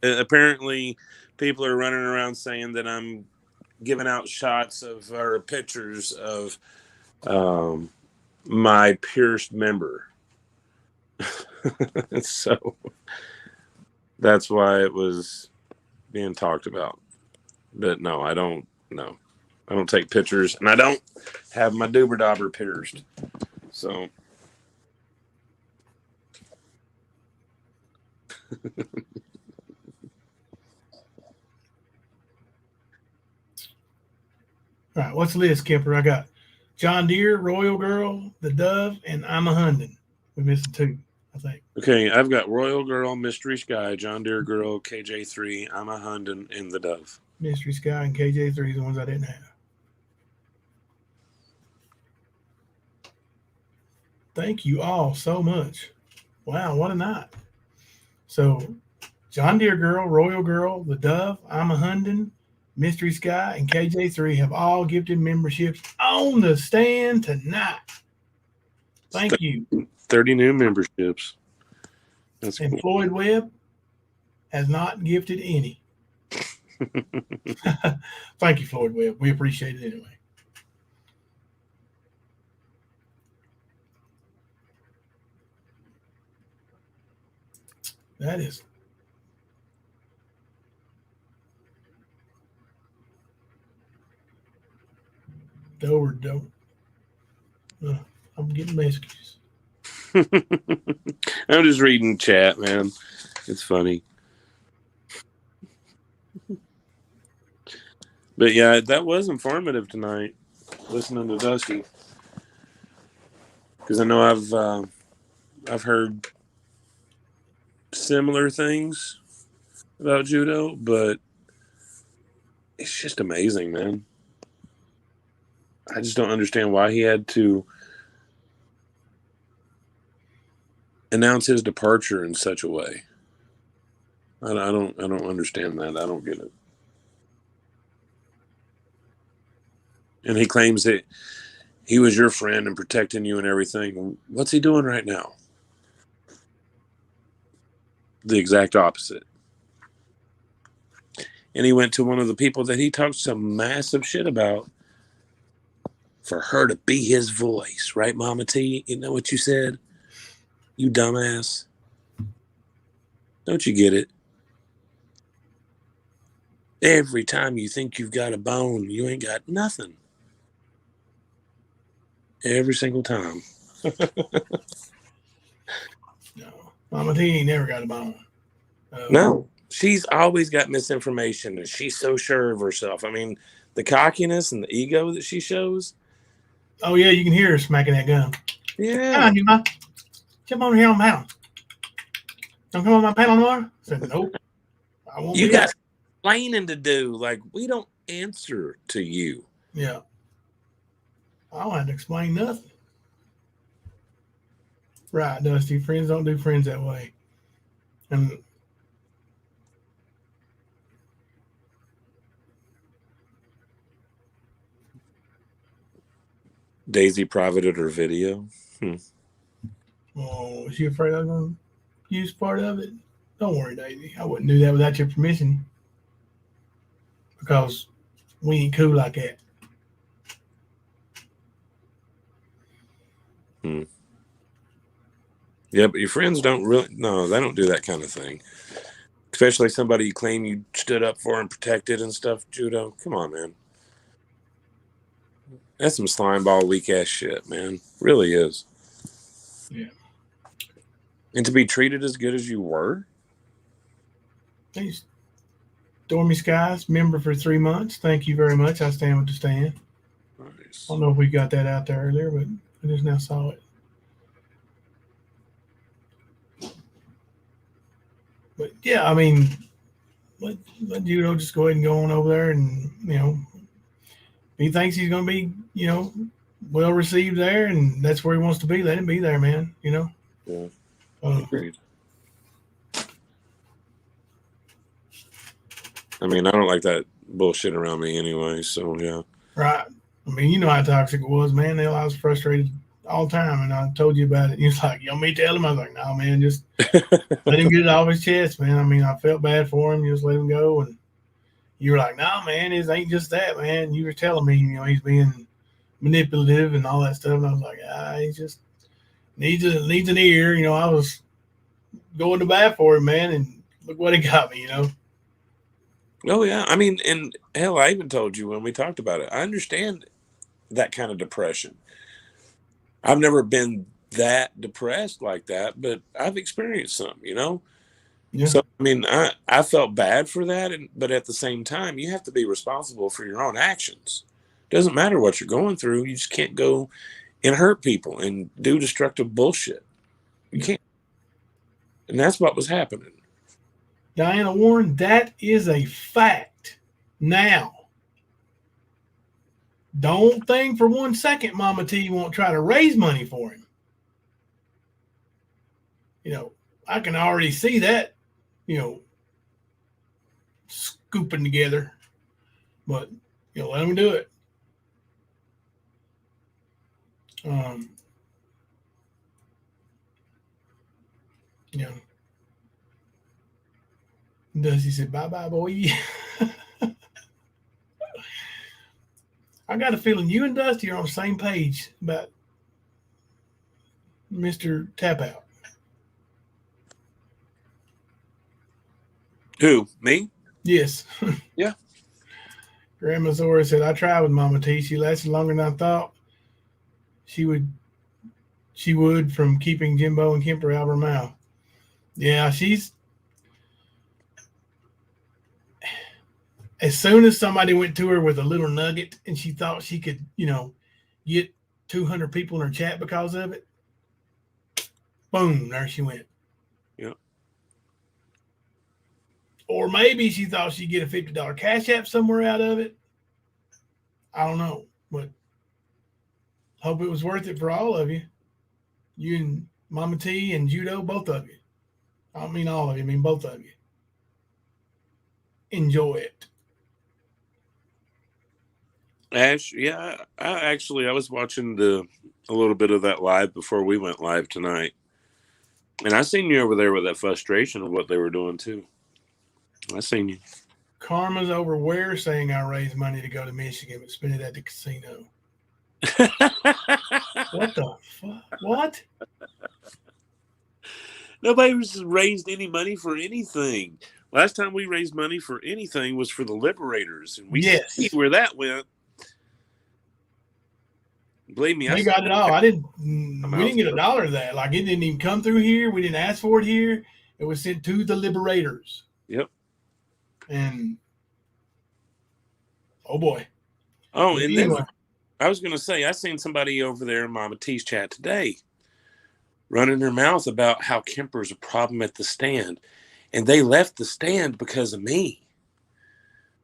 Deere. Apparently, people are running around saying that I'm giving out shots of or pictures of my pierced member. So that's why it was being talked about. But no, I don't. No, I don't take pictures, and I don't have my doober dauber pierced. So. All right, what's the list, Kemper? I got John Deere, Royal Girl, the Dove, and I'm a Hundon. We're missing 2, I think. Okay, I've got Royal Girl, Mystery Sky, John Deere Girl, KJ3, I'm a Hundon, and the Dove. Mystery Sky and KJ3 is the ones I didn't have. Thank you all so much. Wow, what a night. So, John Deere Girl, Royal Girl, the Dove, I'm a Hundon, Mystery Sky, and KJ3 have all gifted memberships on the stand tonight. Thank you. 30 new memberships. That's and cool. Floyd Webb has not gifted any. Thank you, Floyd Webb. We appreciate it anyway. That is dope or dope. I'm getting messages. I'm just reading chat, man. It's funny. But yeah, that was informative tonight, listening to Dusty. Because I know I've heard similar things about judo, but it's just amazing, man. I just don't understand why he had to announce his departure in such a way. I don't understand that. I don't get it. And he claims that he was your friend and protecting you and everything. What's he doing right now? The exact opposite. And he went to one of the people that he talked some massive shit about for her to be his voice. Right, Mama T? You know what you said? You dumbass. Don't you get it? Every time you think you've got a bone, you ain't got nothing. Every single time. No. Mama T ain't never got a bone. No. She's always got misinformation, and she's so sure of herself. I mean, the cockiness and the ego that she shows. Oh, yeah, you can hear her smacking that gun. Yeah. Come on, you ma. Jump on here on my panel. Don't come on my panel anymore? I said, nope. I won't. You got explaining to do. Like, we don't answer to you. Yeah. I don't have to explain nothing. Right, Dusty. Friends don't do friends that way. And Daisy privated her video. oh, is she afraid I'm going to use part of it? Don't worry, Daisy. I wouldn't do that without your permission. Because we ain't cool like that. Yeah, but your friends don't really, no, they don't do that kind of thing. Especially somebody you claim you stood up for and protected and stuff, Judo. Come on, man. That's some slime ball weak ass shit, man. Really is. Yeah. And to be treated as good as you were, Hey, Stormy Skies, member for 3 months. Thank you very much. I stand with the stand. Nice. I don't know if we got that out there earlier, but I just now saw it. But yeah, I mean, let Judo just go ahead and go on over there, and he thinks he's going to be, well received there, and that's where he wants to be. Let him be there, man. Yeah. Agreed. I mean, I don't like that bullshit around me anyway, so yeah. Right. I mean, you know how toxic it was, man. I was frustrated all the time, and I told you about it. He was like, "You want me to tell him?" I was like, "No, man, just let him get it off his chest, man." I mean, I felt bad for him. Just let him go, and you were like, "No, man, it ain't just that, man." You were telling me, he's being manipulative and all that stuff, and I was like, he just needs an ear. I was going to bat for him, man, and look what he got me. Oh yeah, I mean, and hell, I even told you when we talked about it. I understand that kind of depression. I've never been that depressed like that, but I've experienced some, Yeah. So I mean, I felt bad for that, but at the same time, you have to be responsible for your own actions. Doesn't matter what you're going through, you just can't go and hurt people and do destructive bullshit. You can't, and that's what was happening. Diana Warren, that is a fact. Now, don't think for 1 second Mama T won't try to raise money for him. I can already see that, scooping together. But, let him do it. Dusty said, "Bye-bye, boy." I got a feeling you and Dusty are on the same page about Mr. Tap Out. Who? Me? Yes. Yeah. Grandma Zora said, "I tried with Mama T. She lasted longer than I thought she would from keeping Jimbo and Kemper out of her mouth." Yeah, she's... As soon as somebody went to her with a little nugget and she thought she could, get 200 people in her chat because of it, boom, there she went. Yeah. Or maybe she thought she'd get a $50 cash app somewhere out of it. I don't know, but hope it was worth it for all of you. You and Mama T and Judo, both of you. I don't mean all of you, I mean both of you. Enjoy it. Ash, yeah, I was watching a little bit of that live before we went live tonight. And I seen you over there with that frustration of what they were doing too. I seen you. Karma's over where saying I raised money to go to Michigan but spend it at the casino. What the fuck? What? Nobody was raised any money for anything. Last time we raised money for anything was for the Liberators, and we see where that went. Believe me, they got it all. We didn't get $1 of that. Like, it didn't even come through here. We didn't ask for it here. It was sent to the Liberators. Yep. And oh boy. Oh, and anyway, then I was going to say, I seen somebody over there in Mama T's chat today running their mouth about how Kemper's a problem at the stand, and they left the stand because of me.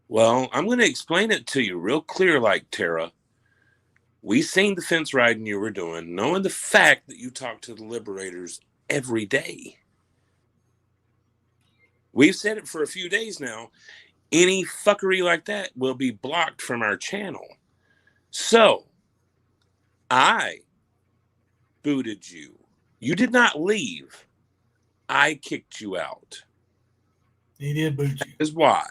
Well, I'm going to explain it to you real clear, like Tara. We seen the fence riding you were doing, knowing the fact that you talk to the Liberators every day. We've said it for a few days now. Any fuckery like that will be blocked from our channel. So, I booted you. You did not leave. I kicked you out. He did boot you. That is why.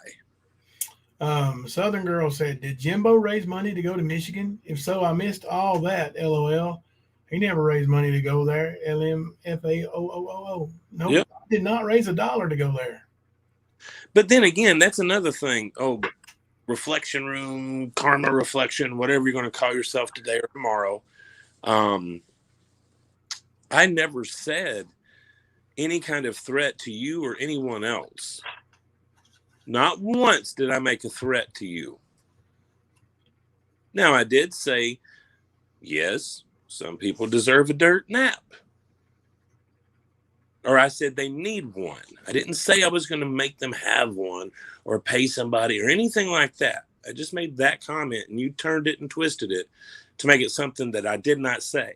Southern Girl said, "Did Jimbo raise money to go to Michigan? If so, I missed all that. LOL. He never raised money to go there. LMFAOOO. Nope. Yep. I did not raise $1 to go there." But then again, that's another thing. Oh, reflection room, karma reflection, whatever you're going to call yourself today or tomorrow. I never said any kind of threat to you or anyone else. Not once did I make a threat to you. Now, I did say, yes, some people deserve a dirt nap. Or I said they need one. I didn't say I was going to make them have one or pay somebody or anything like that. I just made that comment, and you turned it and twisted it to make it something that I did not say.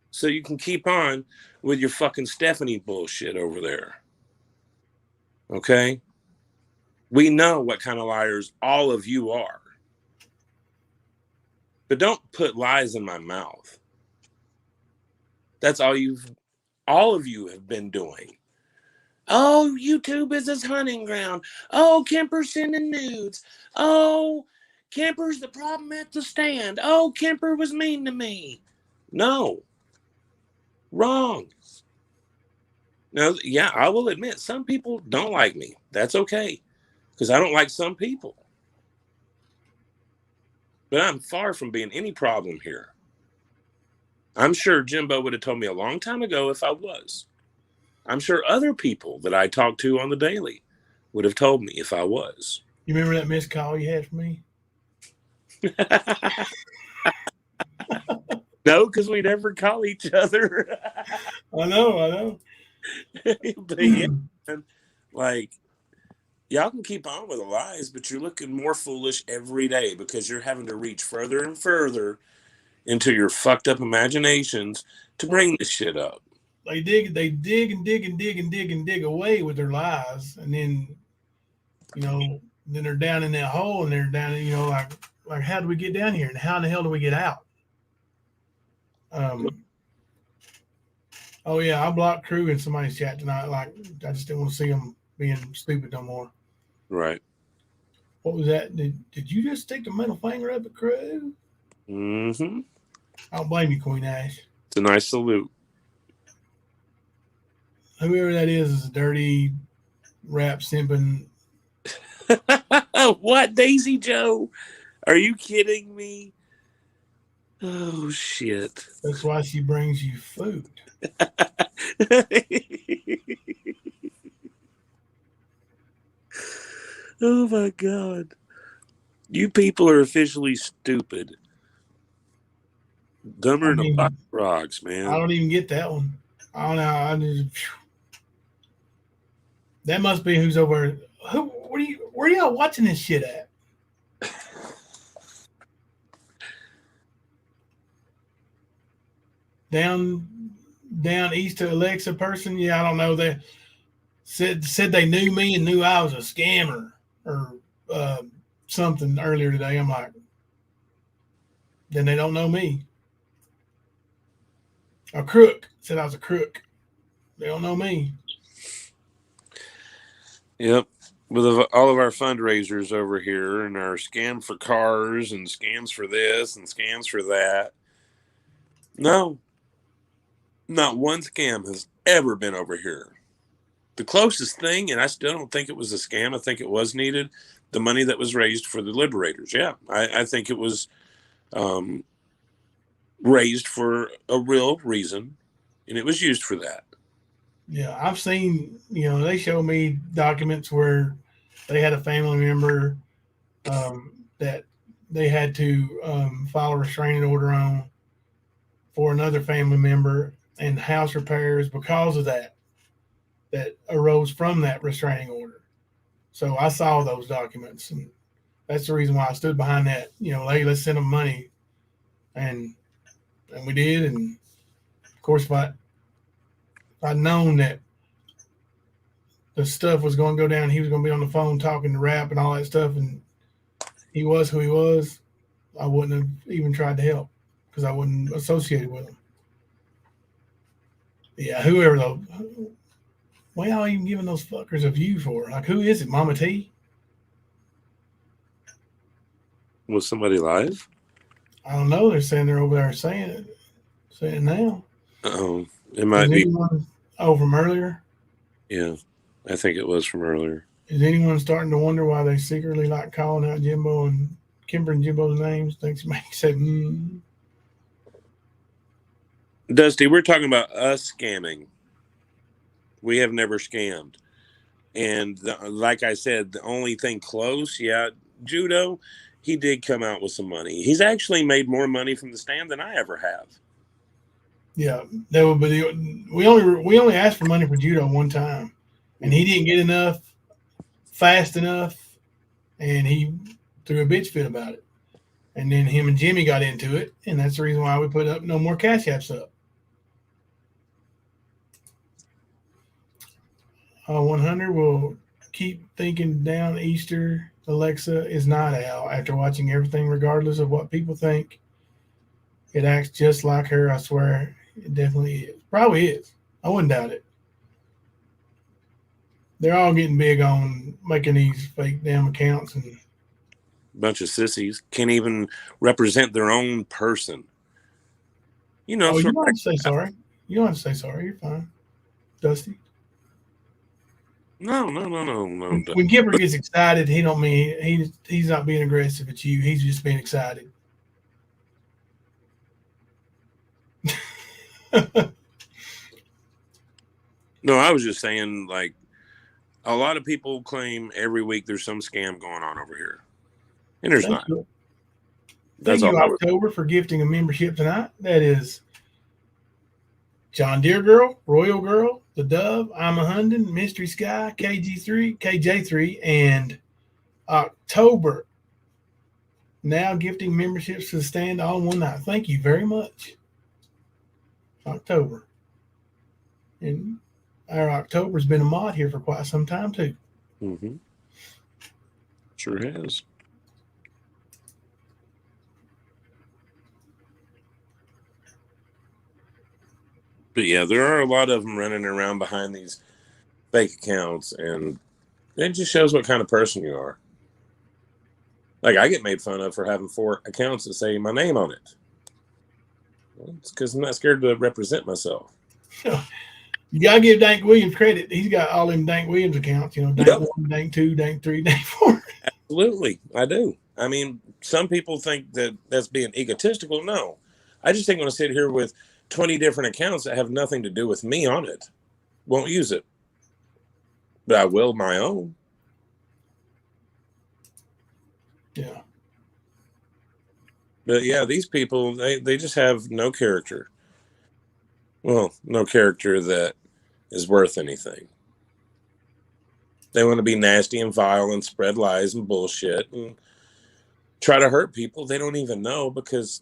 So you can keep on with your fucking Stephanie bullshit over there. Okay? We know what kind of liars all of you are. But don't put lies in my mouth. That's all of you have been doing. Oh, YouTube is his hunting ground. Oh, Kemper's sending nudes. Oh, Kemper's the problem at the stand. Oh, Kemper was mean to me. No. Wrong. Now, yeah, I will admit, some people don't like me. That's okay. Because I don't like some people. But I'm far from being any problem here. I'm sure Jimbo would have told me a long time ago if I was. I'm sure other people that I talk to on the daily would have told me if I was. You remember that missed call you had from me? No, because we never call each other. I know. But yeah, man, like, y'all can keep on with the lies, but you're looking more foolish every day because you're having to reach further and further into your fucked up imaginations to bring this shit up. They dig away with their lies, and then, then they're down in that hole, and they're down, like how do we get down here, and how in the hell do we get out? Oh yeah, I blocked Crew in somebody's chat tonight. Like, I just didn't want to see them being stupid no more. Right. What was that? Did you just stick the middle finger up at Crew? Mm-hmm. I don't blame you, Queen Ash. It's a nice salute. Whoever that is a dirty rap simping. What, Daisy Joe? Are you kidding me? Oh, shit. That's why she brings you food. Oh, my God. You people are officially stupid. Dumber than a box of rocks, man. I don't even get that one. I don't know. That must be who's over. Where are y'all watching this shit at? Down east to Alexa person? Yeah, I don't know. They said they knew me and knew I was a scammer or something earlier today. I'm like, then they don't know me. A crook. Said I was a crook. They don't know me. Yep. With all of our fundraisers over here and our scam for cars and scams for this and scams for that. No. Not one scam has ever been over here. The closest thing, and I still don't think it was a scam, I think it was needed, the money that was raised for the liberators. Yeah, I think it was raised for a real reason, and it was used for that. Yeah, I've seen, they show me documents where they had a family member that they had to file a restraining order on for another family member and house repairs because of that arose from that restraining order. So I saw those documents, and that's the reason why I stood behind that. Hey, let's send them money, and we did. And of course, if I'd known that the stuff was going to go down, he was going to be on the phone talking to rap and all that stuff, and he was who he was, I wouldn't have even tried to help because I wasn't associated with him. Yeah, whoever though. Why y'all even giving those fuckers a view for? Like, who is it? Mama T? Was somebody live? I don't know. They're saying they're over there saying it now. Oh, it might be. From earlier? Yeah, I think it was from earlier. Is anyone starting to wonder why they secretly like calling out Jimbo and Kimber and Jimbo's names? Thinks somebody said, Dusty, we're talking about us scamming. We have never scammed. And like I said, the only thing close, Judo, he did come out with some money. He's actually made more money from the stand than I ever have. Yeah, that would be we only asked for money for Judo one time, and he didn't get enough fast enough, and he threw a bitch fit about it. And then him and Jimmy got into it, and that's the reason why we put up no more Cash Apps up. 100 will keep thinking down Easter. Alexa is not Al after watching everything, regardless of what people think. It acts just like her. I swear, it definitely is. Probably is. I wouldn't doubt it. They're all getting big on making these fake damn accounts, and bunch of sissies can't even represent their own person. You know, you don't have to say sorry. You don't have to say sorry. You're fine, Dusty. No. When Kipper gets excited, he don't mean he's not being aggressive at you. He's just being excited. No, I was just saying, like, a lot of people claim every week there's some scam going on over here, and there's not. Thank you, October, for gifting a membership tonight. That is John Deere Girl, Royal Girl, The Dove, I'm a Hundon, Mystery Sky, KJ3, and October. Now gifting memberships to the stand all in one night. Thank you very much, October. And our October's been a mod here for quite some time too. Mm-hmm. Sure has. But yeah, there are a lot of them running around behind these fake accounts, and it just shows what kind of person you are. Like, I get made fun of for having 4 accounts that say my name on it. Well, it's because I'm not scared to represent myself. You gotta give Dank Williams credit. He's got all them Dank Williams accounts, you know, Dank 1, Dank 2, Dank 3, Dank 4. Absolutely, I do. I mean, some people think that that's being egotistical. No, I just ain't going to sit here with 20 different accounts that have nothing to do with me on it. Won't use it. But I will my own. Yeah. But yeah, these people, they just have no character. Well, no character that is worth anything. They want to be nasty and vile and spread lies and bullshit and try to hurt people they don't even know because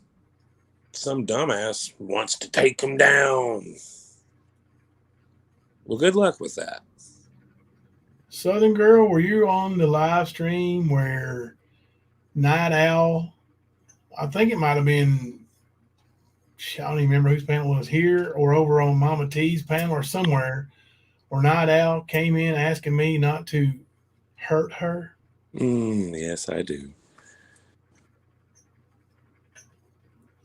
some dumbass wants to take them down. Well, good luck with that. Southern Girl, were you on the live stream where Night Owl, I think it might have been, I don't even remember whose panel was, here or over on Mama T's panel or somewhere, where Night Owl came in asking me not to hurt her? Yes, I do.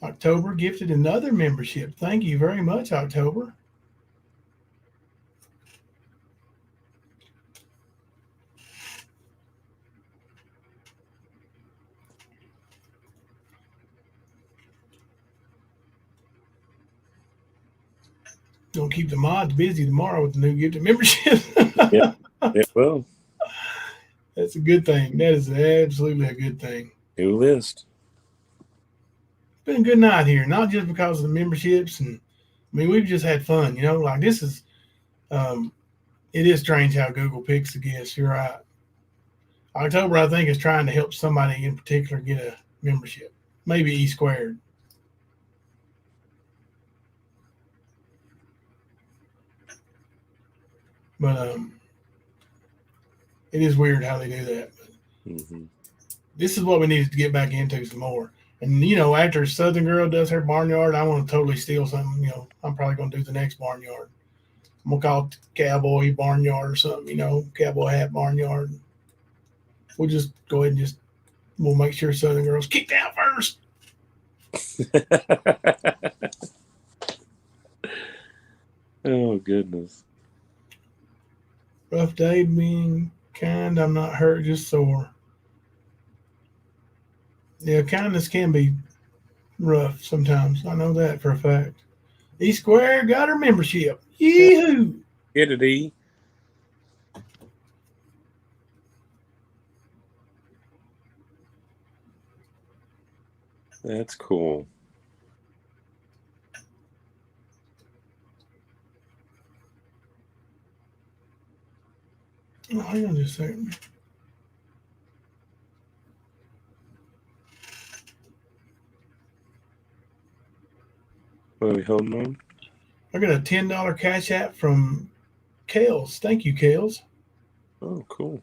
October gifted another membership. Thank you very much, October. Gonna keep the mods busy tomorrow with the new gifted membership. Yeah, it will. That's a good thing. That is absolutely a good thing. New list. It's been a good night here, not just because of the memberships, and I mean we've just had fun. You know, like this is, it is strange how Google picks the guests. You're right. October, I think, is trying to help somebody in particular get a membership. Maybe E Squared. But it is weird how they do that. Mm-hmm. This is what we need to get back into some more. And, you know, after Southern Girl does her barnyard, I want to totally steal something. You know, I'm probably going to do the next barnyard. I'm going to call it Cowboy Barnyard or something, you know, Cowboy Hat Barnyard. We'll just go ahead and we'll make sure Southern Girl's kicked out first. Oh, goodness. Rough day being kind. I'm not hurt, just sore. Yeah, kindness can be rough sometimes. I know that for a fact. E Square got her membership. Yee-hoo! Kennedy. That's cool. Oh, hang on just a second. What are we holding on? I got a $10 cash app from Kales. Thank you, Kales. Oh, cool.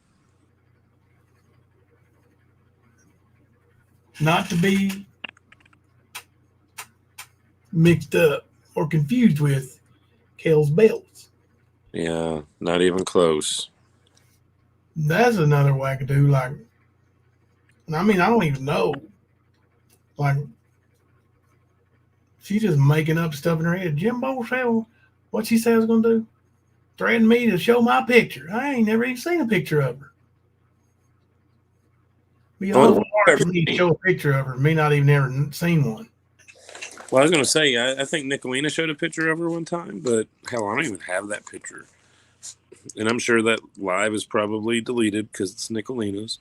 Not to be mixed up or confused with Kales Bells. Yeah, not even close. That's another wackadoo. Like, I mean, I don't even know. Like, she's just making up stuff in her head. Jimbo said, what she said I was going to do? Threatened me to show my picture. I ain't never even seen a picture of her. Be awful hard for me to show a picture of her. Me not even ever seen one. Well, I was going to say, I think Nicolina showed a picture of her one time, but hell, I don't even have that picture. And I'm sure that live is probably deleted because it's Nicolina's.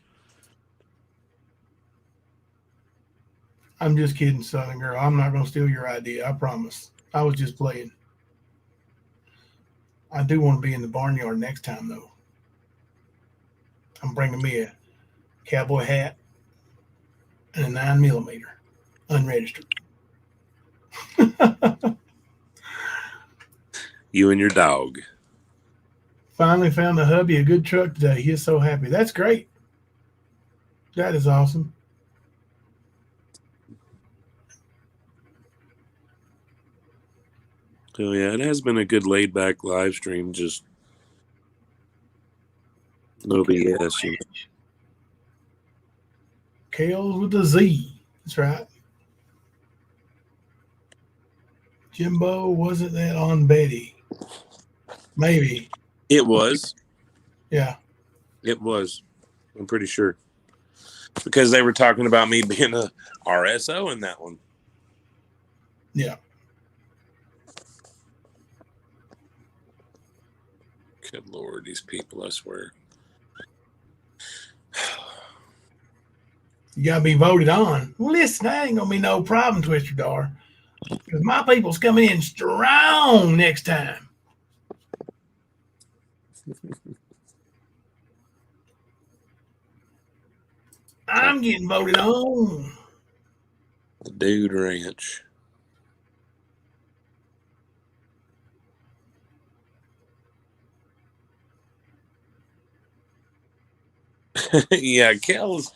I'm just kidding, Southern Girl. I'm not going to steal your idea. I promise. I was just playing. I do want to be in the barnyard next time, though. I'm bringing me a cowboy hat and a 9mm, unregistered. You and your dog. Finally found the hubby a good truck today. He is so happy. That's great. That is awesome. So yeah, it has been a good laid back live stream. Just no BS. You know. Kales with a Z. That's right. Jimbo, wasn't that on Betty? Maybe. It was. Yeah. It was. I'm pretty sure. Because they were talking about me being a RSO in that one. Yeah. Good Lord, these people, I swear. You got to be voted on. Well, listen, that ain't going to be no problem, Twister Dar. Because my people's coming in strong next time. I'm getting voted on. The Dude Ranch. Yeah, Kel's,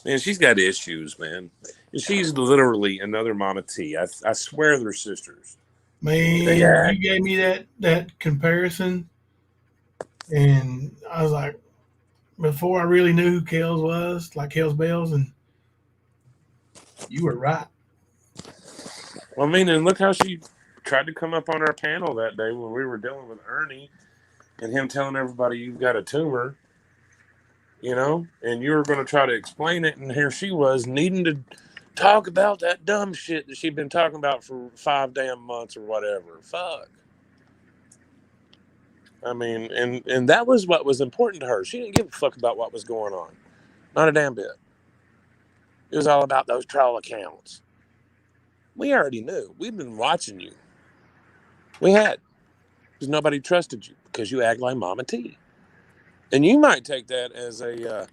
man, she's got issues, man. She's literally another Mama T. I swear they're sisters. Man, you gave me that comparison, and I was like, before I really knew who Kels was, like Kels Bells, and you were right. Well, I mean, and look how she tried to come up on our panel that day when we were dealing with Ernie and him telling everybody you've got a tumor, you know, and you were going to try to explain it, and here she was needing to talk about that dumb shit that she'd been talking about for 5 damn months or whatever. Fuck. I mean, and that was what was important to her. She didn't give a fuck about what was going on. Not a damn bit. It was all about those troll accounts. We already knew. We'd been watching you. We had. Because nobody trusted you because you act like Mama T. And you might take that as a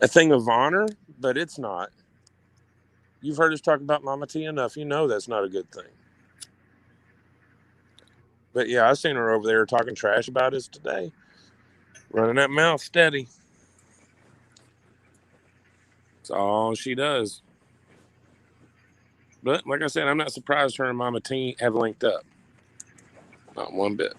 thing of honor, but it's not. You've heard us talk about Mama T enough. You know that's not a good thing. But yeah, I seen her over there talking trash about us today. Running that mouth steady. That's all she does. But like I said, I'm not surprised her and Mama T have linked up. Not one bit.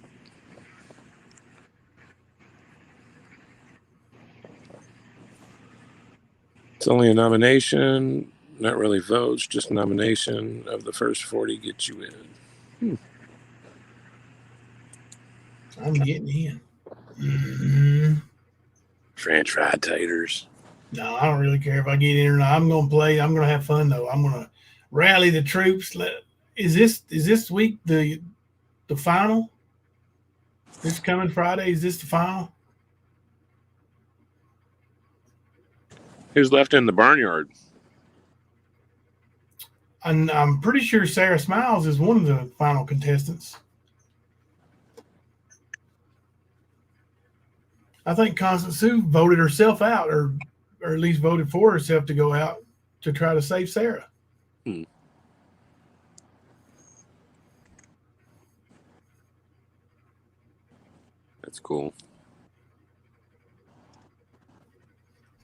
It's only a nomination, not really votes, just nomination of the first 40 gets you in. I'm getting in. Mm-hmm. French fried taters. No, I don't really care if I get in or not. I'm going to play. I'm going to have fun, though. I'm going to rally the troops. Is this week the final? This coming Friday, is this the final? Who's left in the barnyard? And I'm pretty sure Sarah Smiles is one of the final contestants. I think Constance Sue voted herself out, or at least voted for herself to go out to try to save Sarah. That's cool.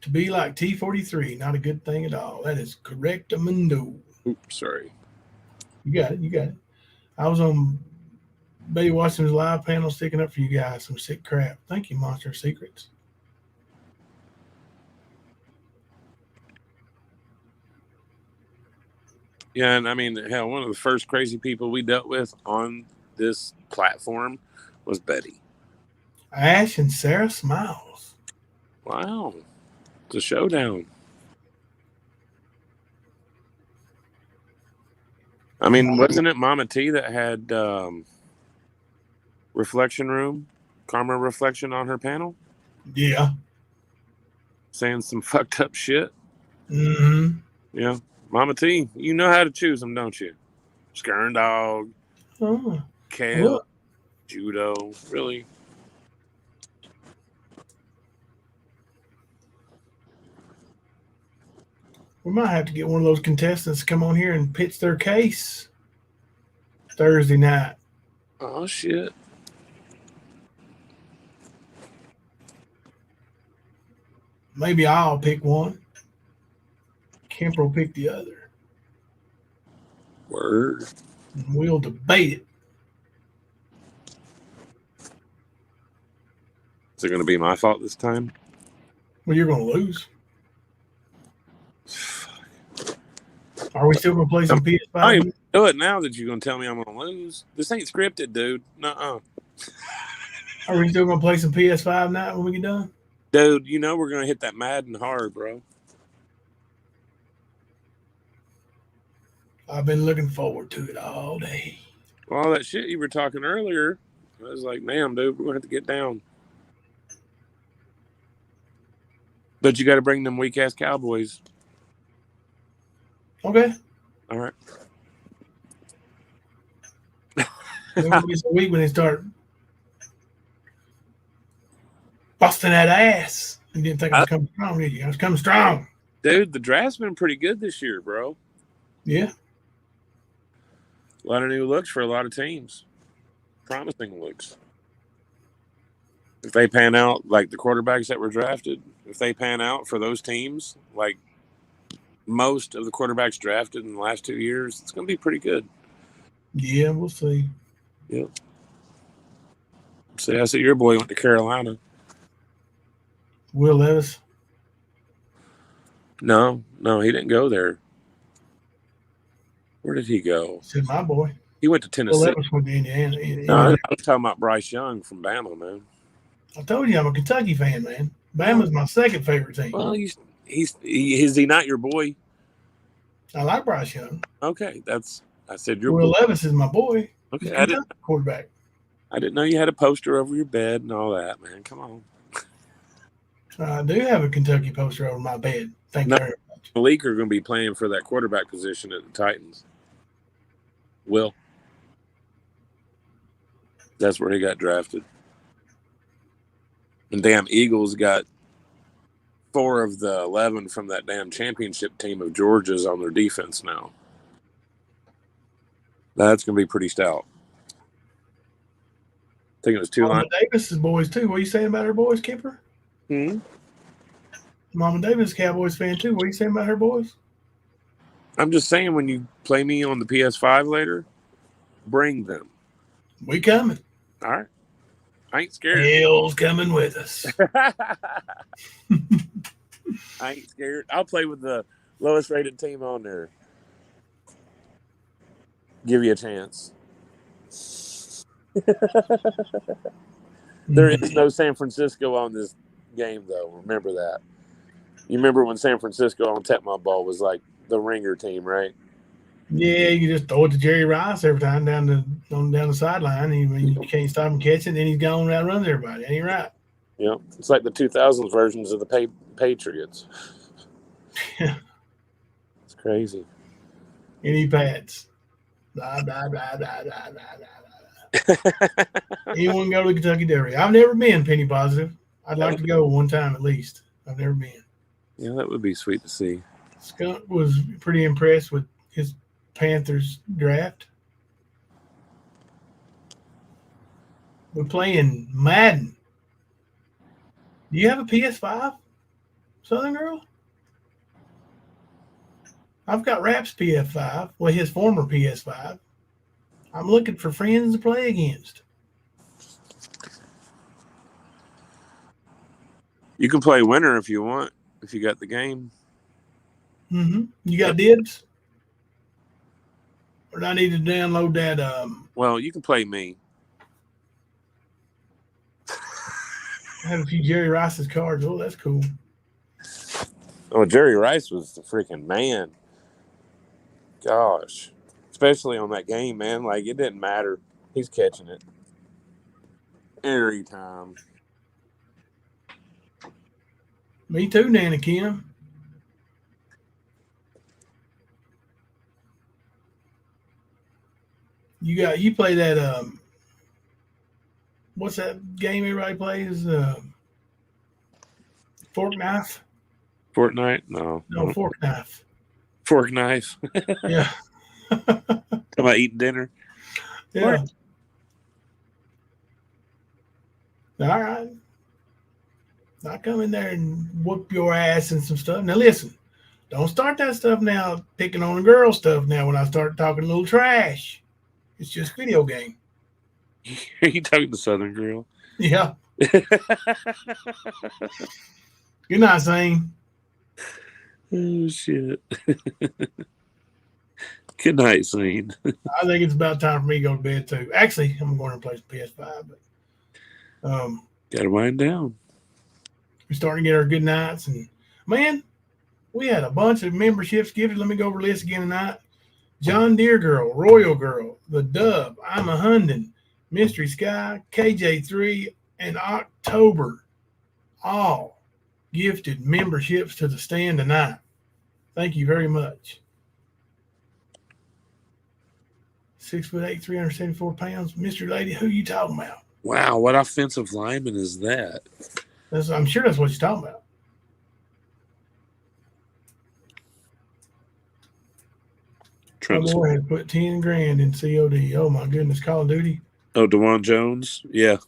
To be like T43, not a good thing at all. That is correct, Amundo. Oops, sorry. You got it. You got it. I was on Betty Washington's live panel sticking up for you guys. Some sick crap. Thank you, Monster Secrets. Yeah, and I mean, hell, one of the first crazy people we dealt with on this platform was Betty. Ash and Sarah Smiles. Wow. It's a showdown. I mean, wasn't it Mama T that had Reflection Room, Karma Reflection on her panel? Yeah. Saying some fucked up shit? Mm-hmm. Yeah. Mama T, you know how to choose them, don't you? Skern Dog, Kale, Judo, really? We might have to get one of those contestants to come on here and pitch their case Thursday night. Oh, shit. Maybe I'll pick one. Kemper will pick the other. Word. And we'll debate it. Is it going to be my fault this time? Well, you're going to lose. Are we still going to play some PS5? I ain't do it now that you're going to tell me I'm going to lose. This ain't scripted, dude. Nuh-uh. Are we still going to play some PS5 night when we get done? Dude, you know we're going to hit that Madden hard, bro. I've been looking forward to it all day. All that shit you were talking earlier, I was like, damn, dude, we're going to have to get down. But you got to bring them weak-ass Cowboys. Okay. All right. It's a week when they start busting that ass. You didn't think I was coming strong, did you? I was coming strong. Dude, the draft's been pretty good this year, bro. Yeah. A lot of new looks for a lot of teams. Promising looks. If they pan out, like the quarterbacks that were drafted, if they pan out for those teams, like most of the quarterbacks drafted in the last 2 years, it's going to be pretty good. Yeah, we'll see. Yep. See, I see your boy went to Carolina. Will Levis? No, he didn't go there. Where did he go? Said my boy. He went to Tennessee. Will Levis went to Indiana. No, I was talking about Bryce Young from Bama, man. I told you I'm a Kentucky fan, man. Bama's my second favorite team. Well, is he not your boy? I like Bryce Young. Okay, I said your Will boy. Levis is my boy. Okay, I didn't quarterback. I didn't know you had a poster over your bed and all that, man. Come on. I do have a Kentucky poster over my bed. Thank you very much. Malik are going to be playing for that quarterback position at the Titans. Will. That's where he got drafted. And damn Eagles got 4 of the 11 from that damn championship team of Georgia's on their defense now. That's going to be pretty stout. I think it was 2 Mama lines. Davis's boys, too. What are you saying about her boys, Kipper? Mama Davis, Cowboys fan, too. What are you saying about her boys? I'm just saying, when you play me on the PS5 later, bring them. We coming. All right. I ain't scared. Hell's coming with us. I ain't scared. I'll play with the lowest rated team on there. Give you a chance. There is no San Francisco on this game, though. Remember that. You remember when San Francisco on Tecmo Bowl was like the ringer team, right? Yeah, you just throw it to Jerry Rice every time down the sideline. You can't stop him catching. Then he's gone and outruns everybody. Ain't he right? Yep. It's like the 2000s versions of the Patriots. It's crazy. Any pads. Blah, blah, blah, blah, blah, blah, blah. Anyone go to Kentucky Derby? I've never been, Penny Positive. I'd like to go one time at least. I've never been. Yeah, that would be sweet to see. Skunk was pretty impressed with his Panthers draft. We're playing Madden. Do you have a PS5, Southern Girl? I've got Rap's PS5, well, his former PS5. I'm looking for friends to play against. You can play winner if you want, if you got the game. Mm-hmm. You got dibs? Or do I need to download that? Well, you can play me. I have a few Jerry Rice's cards. Oh, that's cool. Oh, Jerry Rice was the freaking man. Gosh. Especially on that game, man. Like, it didn't matter. He's catching it. Every time. Me too, Nana Kim. You play that what's that game everybody plays? Fork knife? Fortnite? No. Fork knife. Fork knife. Yeah. Talking about eating dinner. Yeah. All right. I'll come in there and whoop your ass and some stuff. Now listen, don't start that stuff now, picking on the girl stuff now when I start talking a little trash. It's just video game. Are you talking to Southern Girl? Yeah. You're not saying. Oh, shit. Good night, Zane. I think it's about time for me to go to bed, too. Actually, I'm going to play some PS5. But, got to wind down. We're starting to get our good nights. And, man, we had a bunch of memberships gifted. Let me go over the list again tonight. John Deere Girl, Royal Girl, The Dub, I'm a Hundon, Mystery Sky, KJ3, and October all gifted memberships to the stand tonight. Thank you very much. 6'8", 374 pounds. Mystery Lady, who you talking about? Wow, what offensive lineman is that? I'm sure that's what you're talking about. My boy had put 10 grand in COD. Oh my goodness, Call of Duty. Oh, DeJuan Jones? Yeah.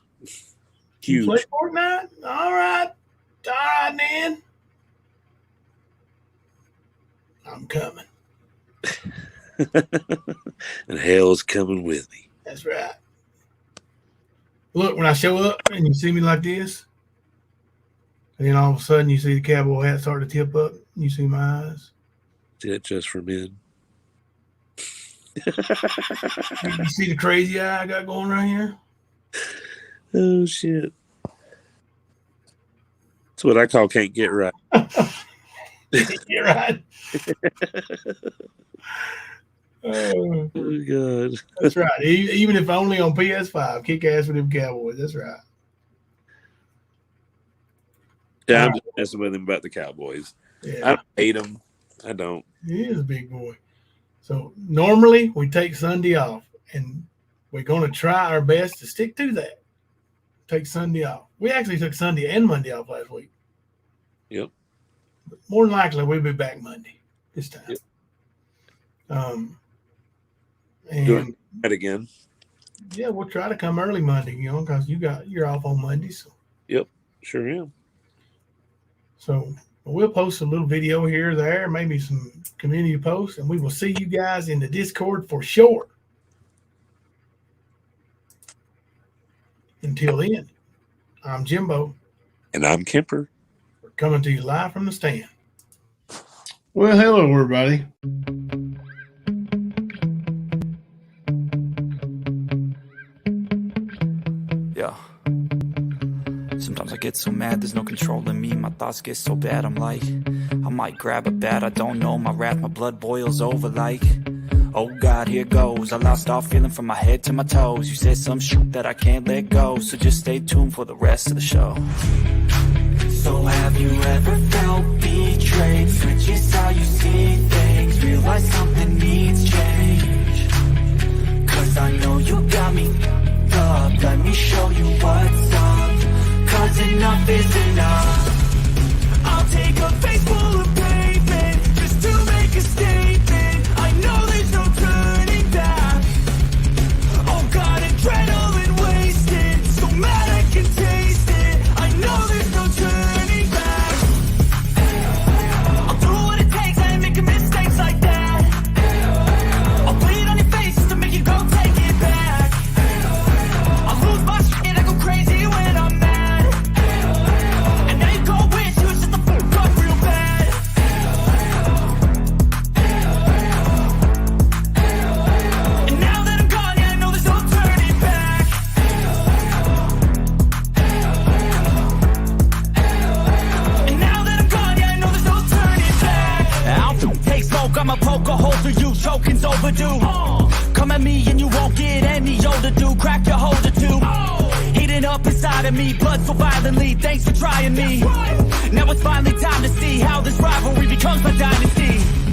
Huge. You play Fortnite? All right, then. I'm coming. And hell's coming with me. That's right. Look, when I show up and you see me like this, and then all of a sudden you see the cowboy hat start to tip up, and you see my eyes. Is that just for men? You see the crazy eye I got going right here? Oh, shit. That's what I call can't get right. You're right. Oh, God. That's right. Even if only on PS5, kick ass with them Cowboys. That's right. Yeah, I'm just messing with him about the Cowboys. Yeah. I don't hate him. I don't. He is a big boy. So normally we take Sunday off, and we're going to try our best to stick to that. Take Sunday off. We actually took Sunday and Monday off last week. Yep. But more than likely, we'll be back Monday this time. Yep. And doing that again. Yeah, we'll try to come early Monday, because you're off on Monday. So. Yep, sure am. So we'll post a little video here or there, maybe some community posts, and we will see you guys in the Discord for sure. Until then, I'm Jimbo. And I'm Kemper. We're coming to you live from the stand. Well, hello, everybody. Yeah. Sometimes I get so mad, there's no controlling me. My thoughts get so bad, I'm like, I might grab a bat, I don't know. My wrath, my blood boils over like, Oh God, here goes. I lost all feeling from my head to my toes. You said some shit that I can't let go, so just stay tuned for the rest of the show. So have you ever felt betrayed? Switches how you see things, realize something needs change. Cause I know you got me up, let me show you what's up. Cause enough is enough. I'll take a face full of pavement just to make a statement. I know there's no turning back. Oh God, adrenaline wasted, so mad I can taste it. I know there's no turning back. I'll do what it takes, I ain't making mistakes like that. I'll bleed on your face just to make you go take it back. I'll lose my shit, I go crazy when I'm mad. And now you go wish you was just the fuck up real bad. And now that I'm gone, yeah, I know there's no turning back. And now that I'm gone, yeah, I know there's no turning back. I'll take smoke, I'ma poke a hole through you, choking's overdue. Come at me and you won't get any older, dude. Crack your holder too. Heating up inside of me, blood so violently. Thanks for trying me. Now it's finally time to see how this rivalry becomes my dynasty.